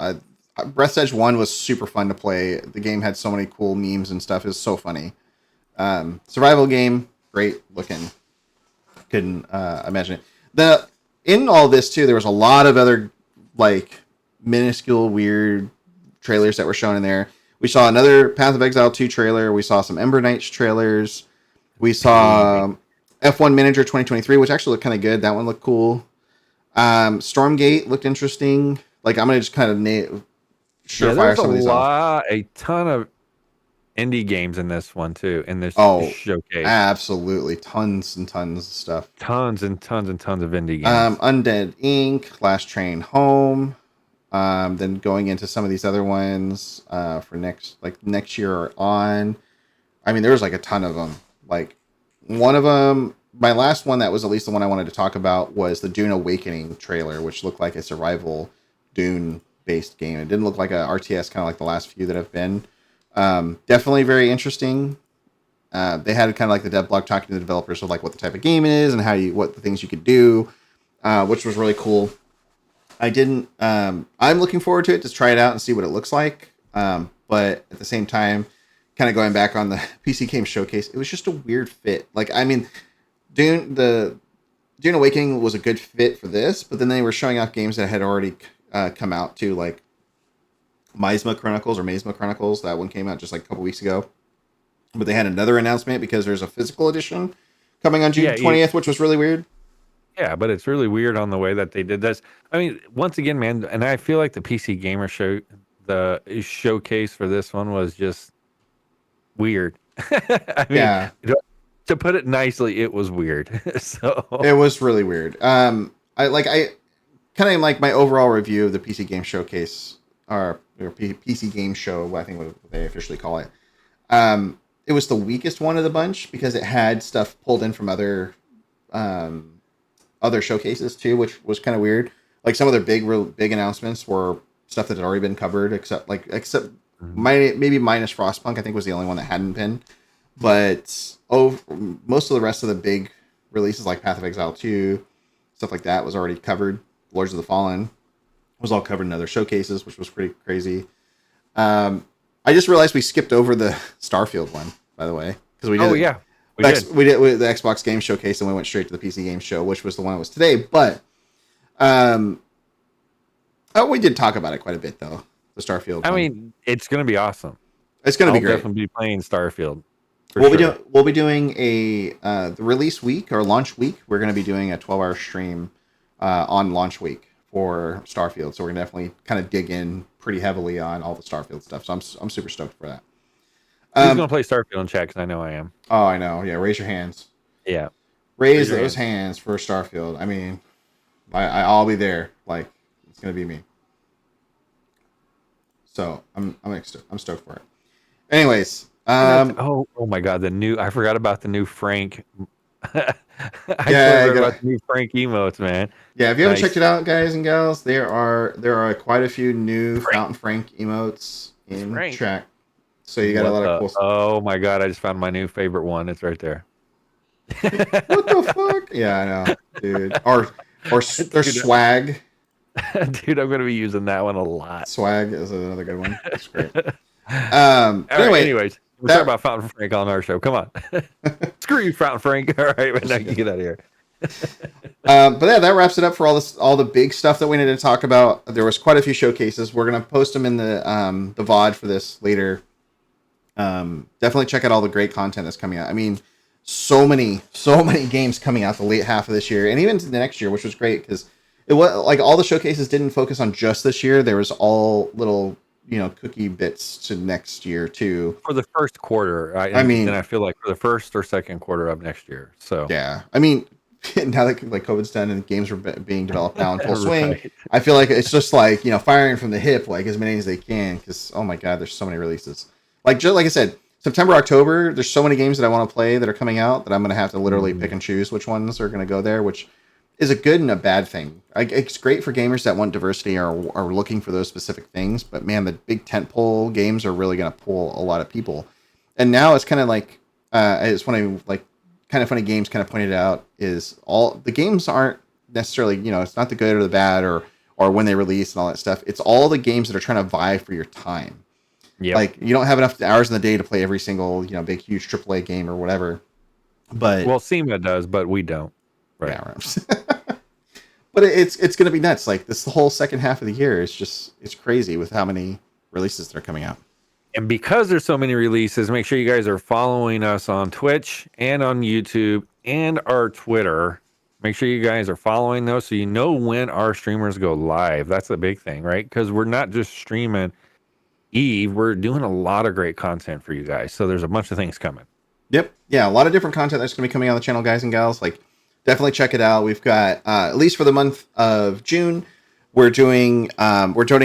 Breath's Edge 1 was super fun to play. The game had so many cool memes and stuff. It was so funny. Survival game, great looking. Couldn't imagine it. In all this, too, there was a lot of other, like, minuscule, weird trailers that were shown in there. We saw another Path of Exile 2 trailer. We saw some Ember Knights trailers. We saw F1 Manager 2023, which actually looked kind of good. That one looked cool. Stormgate looked interesting. Like, I'm gonna just kind of surefire some of these off. A ton of indie games in this one too. In this showcase, absolutely, tons and tons of stuff. Tons and tons and tons of indie games. Undead Inc., Last Train Home. Then going into some of these other ones for next year or on. I mean, there was like a ton of them. Like one of them. My last one that was at least the one I wanted to talk about was the Dune Awakening trailer, which looked like a survival Dune-based game. It didn't look like a RTS, kind of like the last few that have been. Definitely very interesting. They had kind of like the dev blog talking to the developers of like what the type of game it is and what the things you could do, which was really cool. I'm looking forward to it to try it out and see what it looks like. But at the same time, kind of going back on the PC Game Showcase, it was just a weird fit. Like, I mean, Dune Awakening was a good fit for this, but then they were showing off games that had already come out too, like Misma Chronicles. That one came out just like a couple weeks ago. But they had another announcement because there's a physical edition coming on June 20th, which was really weird. Yeah, but it's really weird on the way that they did this. I mean, once again, man, and I feel like the PC Gamer show, the showcase for this one was just weird. I mean, yeah. To put it nicely, it was weird. So it was really weird. I kind of like my overall review of the PC Game Showcase or PC Game Show. I think what they officially call it. It was the weakest one of the bunch because it had stuff pulled in from other showcases too, which was kind of weird. Like some of their big announcements were stuff that had already been covered, except maybe minus Frostpunk. I think was the only one that hadn't been. But most of the rest of the big releases, like Path of Exile 2, stuff like that, was already covered. Lords of the Fallen was all covered in other showcases, which was pretty crazy. I just realized we skipped over the Starfield one, by the way, because we did. Oh yeah, we did with the Xbox Game Showcase, and we went straight to the PC Game Show, which was the one that was today. But we did talk about it quite a bit, though. The Starfield. I mean, it's going to be awesome. It's going to be great. Definitely be playing Starfield. We'll be doing the release week or launch week. We're going to be doing a 12-hour stream on launch week for Starfield. So we're going to definitely kind of dig in pretty heavily on all the Starfield stuff. So I'm super stoked for that. Who's going to play Starfield in chat? Because I know I am. Oh, I know. Yeah, raise your hands. Yeah. Raise those hands for Starfield. I mean, I'll be there. Like, it's going to be me. So I'm stoked for it. Anyways. Oh my God! I forgot about the new Frank. I forgot about the new Frank emotes, man. Yeah, if you haven't checked it out, guys and gals, there are quite a few new Fountain Frank emotes in chat. So you got a lot of cool stuff. Oh my God! I just found my new favorite one. It's right there. What the fuck? Yeah, I know, dude. Or swag. Dude, I'm gonna be using that one a lot. Swag is another good one. That's great. Anyways, we're talking about Fountain Frank on our show. Come on. Screw you, Fountain Frank. All right, now you get out of here. But yeah, that wraps it up for all the big stuff that we needed to talk about. There was quite a few showcases. We're gonna post them in the VOD for this later. Definitely check out all the great content that's coming out. I mean, so many games coming out the late half of this year and even to the next year, which was great because it was like all the showcases didn't focus on just this year. There was all little cookie bits to next year too. For the first quarter, I mean, I feel like for the first or second quarter of next year. So yeah, I mean, now that like COVID's done and games are being developed now in full swing, I feel like it's just like firing from the hip, like as many as they can. Because oh my God, there's so many releases. Like I said, September, October, there's so many games that I want to play that are coming out that I'm gonna have to literally pick and choose which ones are gonna go there, which is a good and a bad thing. It's great for gamers that want diversity or are looking for those specific things. But man, the big tentpole games are really going to pull a lot of people. And now it's kind of like, it's funny, like kind of funny games kind of pointed out is all the games aren't necessarily, it's not the good or the bad or when they release and all that stuff. It's all the games that are trying to vie for your time. Yep. Like you don't have enough hours in the day to play every single, big, huge AAA game or whatever. But SEMA does, but we don't. Right. Yeah, right. But it's going to be nuts. Like this, the whole second half of the year is it's crazy with how many releases that are coming out. And because there's so many releases, make sure you guys are following us on Twitch and on YouTube and our Twitter. Make sure you guys are following those so you know when our streamers go live. That's the big thing, right? Because we're not just streaming Eve. We're doing a lot of great content for you guys. So there's a bunch of things coming. Yep. Yeah, a lot of different content that's going to be coming on the channel, guys and gals. Like, definitely check it out. We've got at least for the month of June, we're donating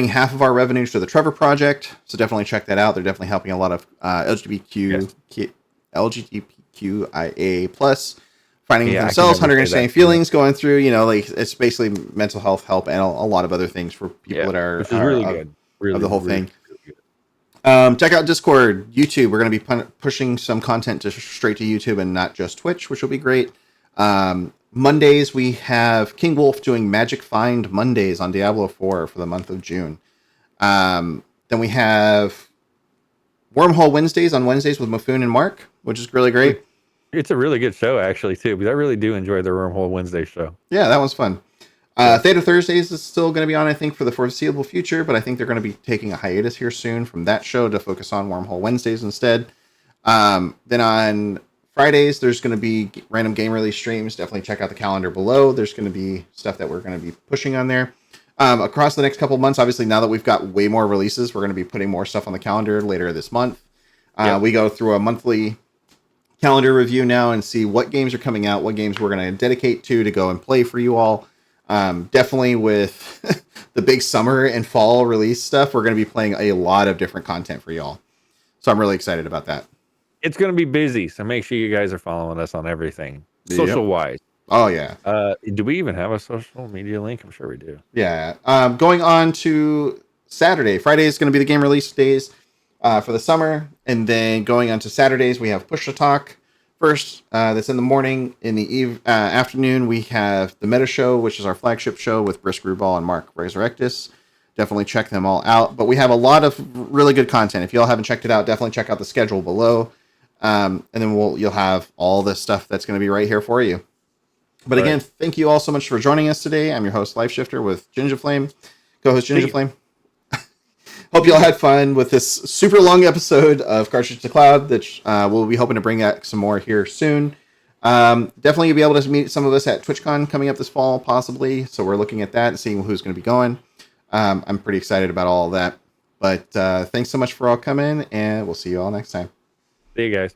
half of our revenue to the Trevor Project. So definitely check that out. They're definitely helping a lot of LGBTQIA plus finding themselves, understanding feelings, going through. Like it's basically mental health help and a lot of other things for people that are really good. Really, of the whole really thing. Check out Discord, YouTube. We're going to be pushing some content straight to YouTube and not just Twitch, which will be great. Mondays, we have King Wolf doing Magic Find Mondays on Diablo 4 for the month of June. Then we have Wormhole Wednesdays on Wednesdays with Mafoon and Mark, which is really great. It's a really good show, actually, too, because I really do enjoy the Wormhole Wednesday show. Yeah, that one's fun. Theta Thursdays is still going to be on, I think, for the foreseeable future, but I think they're going to be taking a hiatus here soon from that show to focus on Wormhole Wednesdays instead. Then on Fridays, there's going to be random game release streams. Definitely check out the calendar below. There's going to be stuff that we're going to be pushing on there. Across the next couple of months, obviously, now that we've got way more releases, we're going to be putting more stuff on the calendar later this month. We go through a monthly calendar review now and see what games are coming out, what games we're going to dedicate to go and play for you all. Definitely with the big summer and fall release stuff, we're going to be playing a lot of different content for y'all. So I'm really excited about that. It's going to be busy, so make sure you guys are following us on everything, social-wise. Oh, yeah. Do we even have a social media link? I'm sure we do. Yeah. Going on to Saturday. Friday is going to be the game release days for the summer. And then going on to Saturdays, we have Push to Talk. First, that's in the morning. In the afternoon, we have the Meta Show, which is our flagship show with Brisk Rubal and Mark Resurrectus. Definitely check them all out. But we have a lot of really good content. If y'all haven't checked it out, definitely check out the schedule below. And then you'll have all this stuff that's going to be right here for you. But again, thank you all so much for joining us today. I'm your host, Life Shifter, with Ginger Flame, co-host Ginger Flame. Hope you all had fun with this super long episode of Cartridge to Cloud that we'll be hoping to bring out some more here soon. Definitely you'll be able to meet some of us at TwitchCon coming up this fall, possibly. So we're looking at that and seeing who's going to be going. I'm pretty excited about all of that. But thanks so much for all coming, and we'll see you all next time. See you guys.